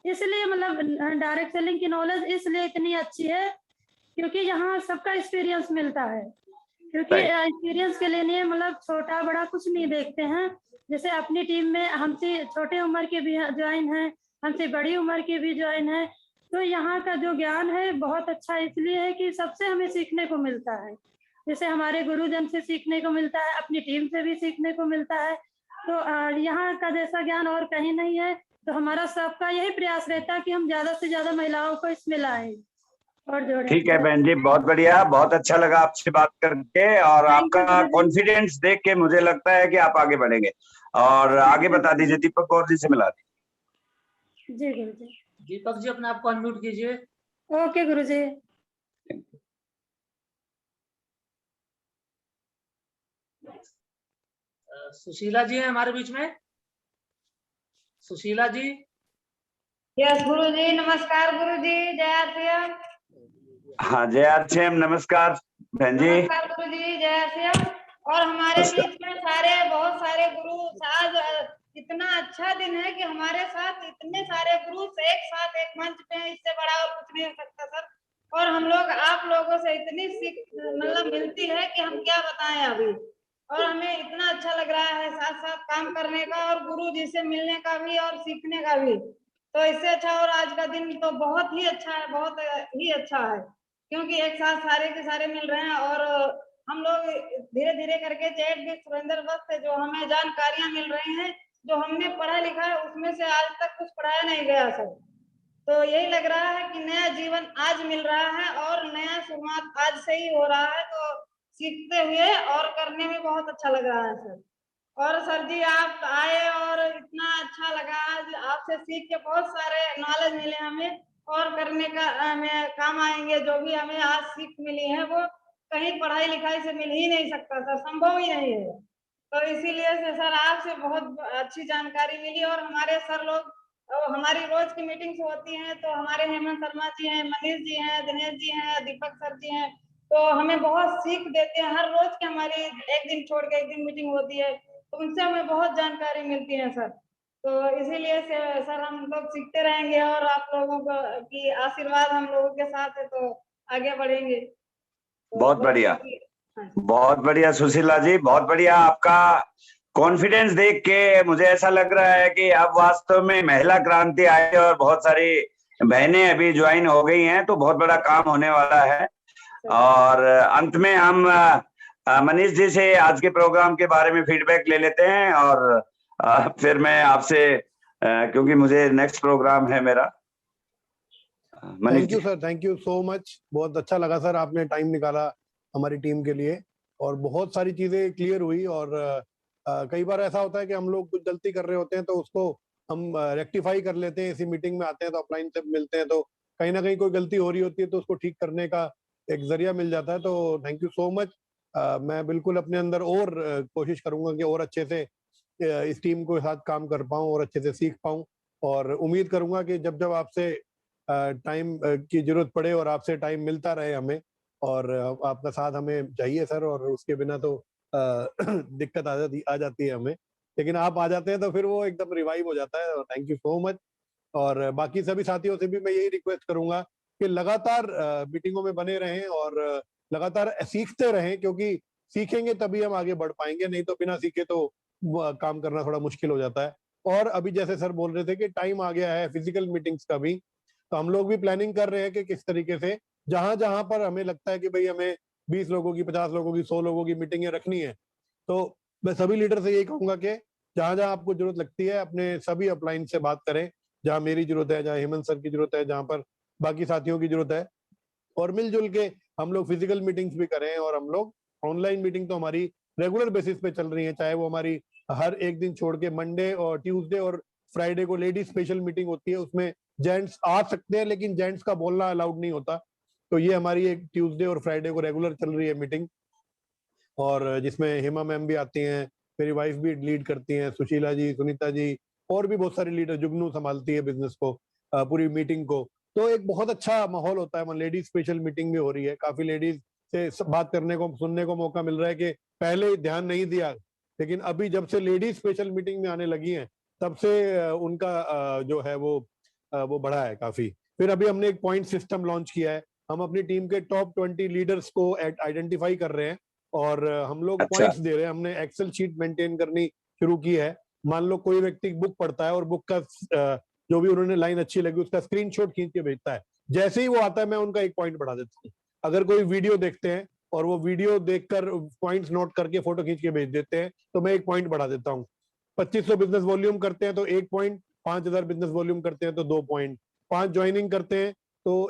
इसलिए मतलब डायरेक्ट सेलिंग की नॉलेज इसलिए इतनी अच्छी है क्योंकि यहाँ सबका एक्सपीरियंस मिलता है। क्योंकि राइट। एक्सपीरियंस के लिए मतलब छोटा बड़ा कुछ नहीं देखते हैं। जैसे अपनी टीम में हमसे छोटे उम्र के भी ज्वाइन है, हमसे बड़ी उम्र के भी ज्वाइन है, तो यहाँ का जो ज्ञान है बहुत अच्छा इसलिए है कि सबसे हमें सीखने को मिलता है। जैसे हमारे गुरुजन से सीखने को मिलता है, अपनी टीम से भी सीखने को मिलता है। तो यहाँ का जैसा ज्ञान और कहीं नहीं है। तो हमारा सबका यही प्रयास रहता है कि हम ज्यादा से ज्यादा महिलाओं को इसमें लाएं और जोड़ें। ठीक है बहन जी, बहुत बढ़िया, बहुत अच्छा लगा आपसे बात करके, और थैंक यू आपका गुरुजी। कॉन्फिडेंस देख के मुझे लगता है कि आप आगे बढ़ेंगे। और आगे बता दीजिए, दीपक कौर जी से मिला दीजिए। जी गुरुजी। दीपक जी अपने आप को अनम्यूट कीजिए। ओके गुरुजी। सुशीला जी हैं हमारे बीच में। सुशीला जी। यस गुरुजी, नमस्कार गुरुजी, जय श्रीराम। हाँ, जय आरसीएम, नमस्कार बहन जी। नमस्कार गुरुजी, जय श्रीराम। और हमारे बीच में बहुत सारे गुरु आज इतना अच्छा दिन है कि हमारे साथ इतने सारे गुरु एक साथ एक मंच पे हैं, इससे बड़ा और कुछ नहीं हो सकता सर। और हम लोग आप लोगों से इतनी सीख मतलब मिलती है कि हम क्या बताएं अभी। और हमें इतना अच्छा लग रहा है साथ साथ काम करने का और गुरु जी से मिलने का भी और सीखने का भी। तो इससे अच्छा और आज का दिन तो बहुत ही अच्छा है, बहुत ही अच्छा है, क्योंकि एक साथ सारे के सारे मिल रहे हैं। और हम लोग धीरे धीरे करके चैट विद सुरेंद्र बस से जो हमें जानकारियां मिल रही हैं, जो हमने पढ़ा लिखा है उसमें से आज तक कुछ पढ़ाया नहीं गया सर। तो यही लग रहा है कि नया जीवन आज मिल रहा है और नया शुरुआत आज से ही हो रहा है। तो सीखते हुए और करने में बहुत अच्छा लग रहा है सर। और सर जी आप आए और इतना अच्छा लगा, आज आपसे सीख के बहुत सारे नॉलेज मिले हमें और करने का हमें काम आएंगे। जो भी हमें आज सीख मिली है वो कहीं पढ़ाई लिखाई से मिल ही नहीं सकता सर, संभव ही नहीं है। तो इसीलिए से सर आपसे बहुत अच्छी जानकारी मिली। और हमारे सर लोग हमारी रोज की मीटिंग्स होती हैं, तो हमारे हेमंत शर्मा जी हैं, मनीष जी हैं, दिनेश जी हैं, दीपक सर जी हैं, तो हमें बहुत सीख देते हैं। हर रोज की हमारी एक दिन छोड़ के एक दिन मीटिंग होती है, तो उनसे हमें बहुत जानकारी मिलती है सर। तो इसीलिए से सर हम लोग सीखते रहेंगे और आप लोगों को की आशीर्वाद हम लोगों के साथ है, तो आगे बढ़ेंगे। तो बहुत बढ़िया, हाँ। बहुत बढ़िया सुशीला जी, बहुत बढ़िया। आपका कॉन्फिडेंस देख के मुझे ऐसा लग रहा है कि अब वास्तव में महिला क्रांति आई है और बहुत सारी बहनें अभी ज्वाइन हो गई हैं, तो बहुत बड़ा काम होने वाला है। और अंत में हम मनीष जी से आज के प्रोग्राम के बारे में फीडबैक ले लेते हैं, और फिर मैं आपसे क्योंकि मुझे नेक्स्ट प्रोग्राम है मेरा। Manish thank ji. You sir, thank you so much. बहुत अच्छा लगा सर, आपने टाइम निकाला हमारी टीम के लिए और बहुत सारी चीजें क्लियर हुई। और कई बार ऐसा होता है कि हम लोग कुछ गलती कर रहे होते हैं तो उसको हम रेक्टिफाई कर लेते हैं। इसी मीटिंग में आते हैं तो ऑफलाइन से मिलते हैं तो कहीं ना कहीं कोई गलती हो रही होती है तो उसको ठीक करने का एक जरिया मिल जाता है। तो थैंक यू सो मच। मैं बिल्कुल अपने अंदर और कोशिश करूंगा कि और अच्छे से इस टीम के साथ काम कर पाऊं और अच्छे से सीख पाऊं। और उम्मीद करूंगा कि जब जब आपसे टाइम की जरूरत पड़े और आपसे टाइम मिलता रहे हमें, और आपका साथ हमें चाहिए सर, और उसके बिना तो दिक्कत आ जाती है हमें। लेकिन आप आ जाते हैं तो फिर वो एकदम रिवाइव हो जाता है। Thank you so much. और बाकी सभी साथियों से भी मैं यही रिक्वेस्ट करूंगा कि लगातार मीटिंगों में बने रहें और लगातार सीखते रहें, क्योंकि सीखेंगे तभी हम आगे बढ़ पाएंगे, नहीं तो बिना सीखे तो काम करना थोड़ा मुश्किल हो जाता है। और अभी जैसे सर बोल रहे थे कि टाइम आ गया है फिजिकल मीटिंग्स का भी, तो हम लोग भी प्लानिंग कर रहे हैं कि किस तरीके से जहां जहां पर हमें लगता है कि भाई हमें 20 लोगों की, 50 लोगों की, 100 लोगों की मीटिंगें रखनी है, तो मैं सभी लीडर से यही कहूंगा कि जहां जहां आपको जरूरत लगती है अपने सभी अपलाइन से बात करें, जहां मेरी जरूरत है, जहां हेमंत सर की जरूरत है, जहां पर बाकी साथियों की जरूरत है, और मिलजुल के हम लोग फिजिकल मीटिंग्स भी करें। और हम लोग ऑनलाइन मीटिंग तो हमारी रेगुलर बेसिस पे चल रही है, चाहे वो हमारी हर एक दिन छोड़ के मंडे और ट्यूसडे और फ्राइडे को लेडीज स्पेशल मीटिंग होती है, उसमें जेंट्स आ सकते हैं लेकिन जेंट्स का बोलना अलाउड नहीं होता। तो ये हमारी एक ट्यूसडे और फ्राइडे को रेगुलर चल रही है मीटिंग, और जिसमें हेमा मैम भी आती हैं, मेरी वाइफ भी लीड करती हैं, सुशीला जी, सुनीता जी, और भी बहुत सारे लीडर, जुगनू संभालती है बिजनेस को, पूरी मीटिंग को। तो एक बहुत अच्छा माहौल होता है। लेडीज स्पेशल मीटिंग भी हो रही है, काफी लेडीज से बात करने को, सुनने को मौका मिल रहा है कि पहले ध्यान नहीं दिया, लेकिन अभी जब से लेडीज स्पेशल मीटिंग में आने लगी हैं तब से उनका जो है वो बढ़ा है काफी। फिर अभी हमने एक पॉइंट सिस्टम लॉन्च किया है। हम अपनी टीम के टॉप 20 लीडर्स को आइडेंटिफाई कर रहे हैं और हम लोग अच्छा। पॉइंट्स दे रहे हैं। हमने एक्सेल शीट मेंटेन करनी शुरू की है। मान लो कोई व्यक्ति बुक पढ़ता है और बुक का जो भी उन्होंने लाइन अच्छी लगी उसका स्क्रीनशॉट खींच के भेजता है, जैसे ही वो आता है मैं उनका एक पॉइंट बढ़ा देता हूँ। अगर कोई वीडियो देखते हैं और वो वीडियो देखकर पॉइंट्स नोट करके फोटो खींच के भेज देते हैं तो मैं एक पॉइंट बढ़ा देता हूँ। 2500 बिजनेस वॉल्यूम करते हैं तो 1 पॉइंट, 5000 बिजनेस वॉल्यूम करते हैं तो 2 पॉइंट, 5 ज्वाइनिंग करते हैं तो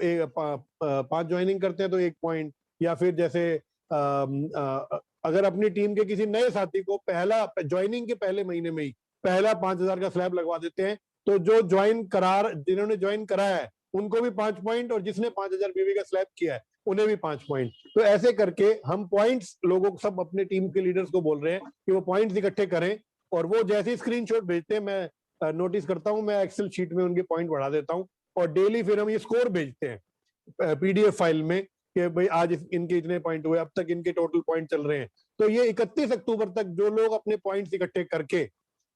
5 ज्वाइनिंग करते हैं तो 1 पॉइंट, या फिर जैसे अगर अपनी टीम के किसी नए साथी को पहला ज्वाइनिंग के पहले महीने में ही पहला 5000 का स्लैब लगवा देते हैं तो जो जिन्होंने ज्वाइन कराया है उनको भी 5 पॉइंट, और जिसने 5000 बीवी का स्लैब किया है उन्हें भी 5 पॉइंट। तो ऐसे करके हम पॉइंट्स लोगों को, सब अपने टीम के लीडर्स को बोल रहे हैं कि वो पॉइंट्स इकट्ठे करें, और वो जैसे ही स्क्रीनशॉट भेजते हैं मैं नोटिस करता हूं, मैं एक्सेल शीट में उनके पॉइंट बढ़ा देता हूं, और डेली फिर हम ये स्कोर भेजते हैं पीडीएफ फाइल में कि भाई आज इनके इतने पॉइंट हुए, अब तक इनके टोटल पॉइंट चल रहे हैं। तो ये 31 अक्टूबर तक जो लोग अपने पॉइंट्स इकट्ठे करके,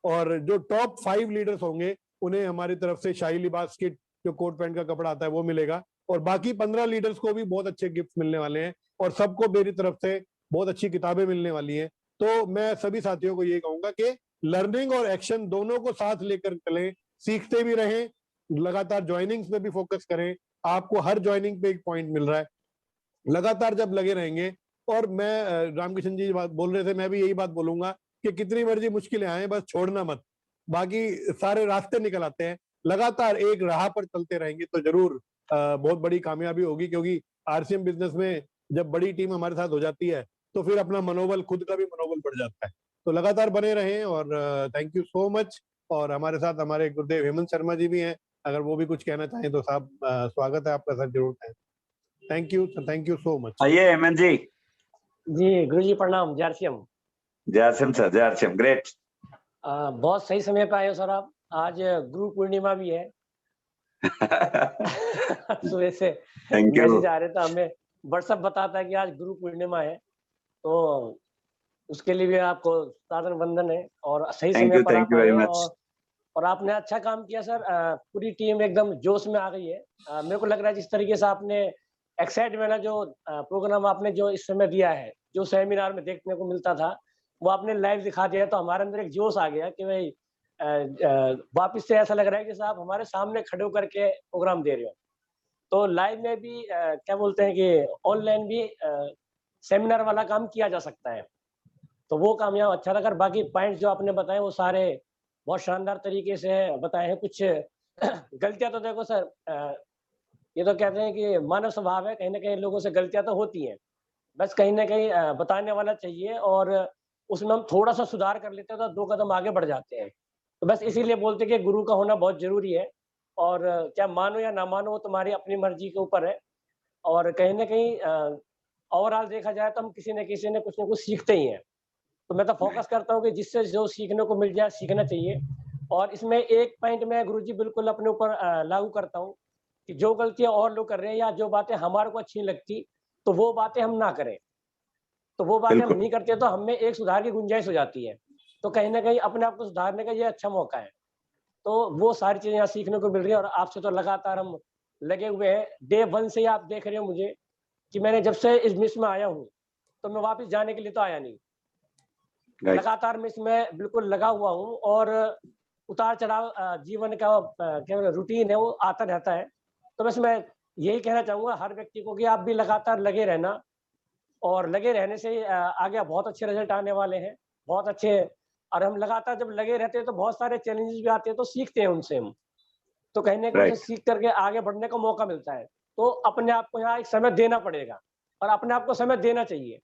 और जो टॉप 5 लीडर्स होंगे उन्हें हमारी तरफ से शाही लिबास किट, जो कोट पैंट का कपड़ा आता है, वो मिलेगा, और बाकी 15 लीडर्स को भी बहुत अच्छे गिफ्ट मिलने वाले हैं, और सबको मेरी तरफ से बहुत अच्छी किताबें मिलने वाली हैं। तो मैं सभी साथियों को ये कहूंगा कि लर्निंग और एक्शन दोनों को साथ लेकर चलें, सीखते भी रहें, लगातार ज्वाइनिंग्स में भी फोकस करें। आपको हर ज्वाइनिंग पे एक पॉइंट मिल रहा है, लगातार जब लगे रहेंगे। और मैं रामकिशन जी बात बोल रहे थे, मैं भी यही बात बोलूंगा कि कितनी मर्जी मुश्किलें आए बस छोड़ना मत, बाकी सारे रास्ते निकल आते हैं। लगातार एक राह पर चलते रहेंगे तो जरूर बहुत बड़ी कामयाबी होगी, क्योंकि आरसीएम बिजनेस में जब बड़ी टीम हमारे साथ हो जाती है तो फिर अपना मनोबल, खुद का भी मनोबल बढ़ जाता है। तो लगातार बने रहें, और थैंक यू सो मच। और हमारे साथ हमारे गुरुदेव हेमंत शर्मा जी भी हैं, अगर वो भी कुछ कहना चाहें तो साहब स्वागत है आपका सर, जरूर कहें। Thank you so much. आइए हेमंत जी। जी गुरुजी प्रणाम। जय जय सर, जय ग्रेट। बहुत सही समय पे आए हो सर आप। आज गुरु पूर्णिमा भी है। सुबह से थैंक यू। मैसेज आ रहे थे हमें, व्हाट्सएप बताता है कि आज गुरु पूर्णिमा है, तो उसके लिए भी आपको सादर वंदन है, और सही समय पर थैंक आप यू आए वेरी हो। मच। और आपने अच्छा काम किया सर। पूरी टीम एकदम जोश में आ गई है। मेरे को लग रहा है जिस तरीके से आपने एक्साइटमेंट है, जो प्रोग्राम आपने जो इस समय दिया है, जो सेमिनार में देखने को मिलता था वो आपने लाइव दिखा दिया, तो हमारे अंदर एक जोश आ गया कि भाई वापिस से ऐसा लग रहा है कि साहब हमारे सामने खड़े होकर के प्रोग्राम दे रहे हो। तो लाइव में भी क्या बोलते हैं कि ऑनलाइन भी सेमिनार वाला काम किया जा सकता है, तो वो काम यहाँ अच्छा लगा। बाकी पॉइंट जो आपने बताए वो सारे बहुत शानदार तरीके से बताए हैं। कुछ गलतियां तो देखो सर, ये तो कहते हैं कि मानव स्वभाव है, कहीं ना कहीं लोगों से गलतियां तो होती हैं, बस कहीं ना कहीं बताने वाला चाहिए, और उसमें हम थोड़ा सा सुधार कर लेते हैं तो 2 कदम आगे बढ़ जाते हैं। तो बस इसीलिए बोलते हैं कि गुरु का होना बहुत जरूरी है, और क्या मानो या ना मानो वो तुम्हारी अपनी मर्जी के ऊपर है। और कहीं ना कहीं ओवरऑल देखा जाए तो हम किसी न किसी ने कुछ ना कुछ सीखते ही हैं। तो मैं तो फोकस करता हूँ कि जिससे जो सीखने को मिल जाए सीखना चाहिए। और इसमें एक पॉइंट मैं गुरुजी बिल्कुल अपने ऊपर लागू करता हूँ कि जो गलतियां और लोग कर रहे हैं या जो बातें हमारे को अच्छी लगती तो वो बातें हम ना करें। तो वो बातें हम नहीं करते तो हमें एक सुधार की गुंजाइश हो जाती है, तो कहीं ना कहीं अपने आप को सुधारने का ये अच्छा मौका है। तो वो सारी चीजें यहाँ सीखने को मिल रही है, और आपसे तो लगातार हम लगे हुए हैं। डे 1 से ही आप देख रहे हो मुझे कि मैंने जब से इस मिस में आया हूँ तो मैं वापस जाने के लिए तो आया नहीं, लगातार मैं इसमें बिल्कुल लगा हुआ हूँ। और उतार चढ़ाव जीवन का क्या रूटीन है वो आता रहता है। तो बस मैं यही कहना चाहूंगा हर व्यक्ति को कि आप भी लगातार लगे रहना, और लगे रहने से आगे बहुत अच्छे रिजल्ट आने वाले हैं, बहुत अच्छे। और हम लगातार जब लगे रहते हैं तो बहुत सारे चैलेंजेस भी आते हैं, तो सीखते हैं उनसे हम, तो कहीं ना कहीं सीख करके आगे बढ़ने का मौका मिलता है। तो अपने आप को यहाँ एक समय देना पड़ेगा, और अपने आप को समय देना चाहिए।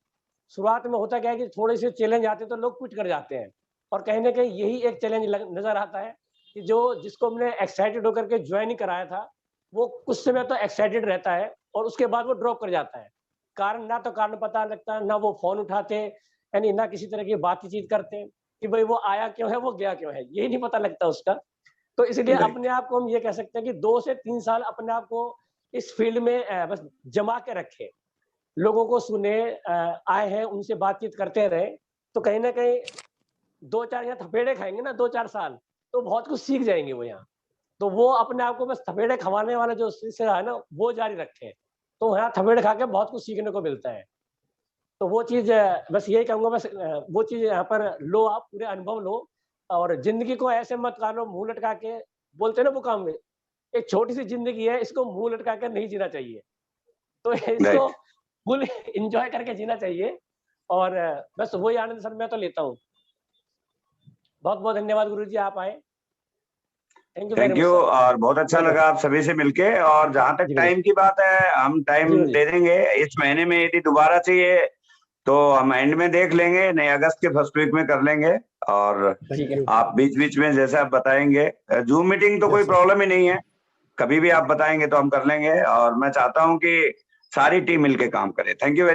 शुरुआत में होता क्या है कि थोड़े से चैलेंज आते हैं तो लोग क्विट कर जाते हैं, और कहीं ना कहीं यही एक चैलेंज नजर आता है कि जिसको हमने एक्साइटेड होकर के ज्वाइन कराया था वो कुछ समय तो एक्साइटेड रहता है, और उसके बाद वो ड्रॉप कर जाता है। कारण ना तो कारण पता लगता, ना वो फोन उठाते, यानी ना किसी तरह की बातचीत करते कि भाई वो आया क्यों है, वो गया क्यों है, यही नहीं पता लगता उसका। तो इसलिए Right. अपने आप को हम ये कह सकते हैं कि 2 से 3 साल अपने आप को इस फील्ड में बस जमा के रखें, लोगों को सुने, आए हैं उनसे बातचीत करते रहे, तो कहीं ना कहीं 2-4 यहाँ थपेड़े खाएंगे ना 2-4 साल, तो बहुत कुछ सीख जाएंगे वो यहाँ। तो वो अपने आप को बस थपेड़े खवाने वाला जो सिलसिला है ना, वो जारी रखें, तो यहाँ थपेड़े खा के बहुत कुछ सीखने को मिलता है। तो वो चीज बस यही कहूंगा, बस वो चीज यहाँ पर लो, आप पूरे अनुभव लो, और जिंदगी को ऐसे मत काटो मुंह लटका के, बोलते हैं ना वो काम में, एक छोटी सी जिंदगी है, इसको मुंह लटका कर नहीं जीना चाहिए, तो इसको फुल एंजॉय करके जीना चाहिए। और बस वही आनंद सर मैं तो लेता हूँ। बहुत बहुत धन्यवाद गुरुजी, आप आए। Thank you. और बहुत अच्छा लगा आप सभी से मिलके। और जहां तक जी, टाइम की बात है, हम टाइम जी, जी। दे देंगे इस महीने में, यदि दोबारा चाहिए तो हम एंड में देख लेंगे, नहीं अगस्त के फर्स्ट वीक में कर लेंगे। और ठीक है। आप बीच बीच में जैसे आप बताएंगे, जूम मीटिंग तो Yes, कोई sir. प्रॉब्लम ही नहीं है, कभी भी आप बताएंगे तो हम कर लेंगे। और मैं चाहता हूं कि सारी टीम मिलके काम करे। Thank you.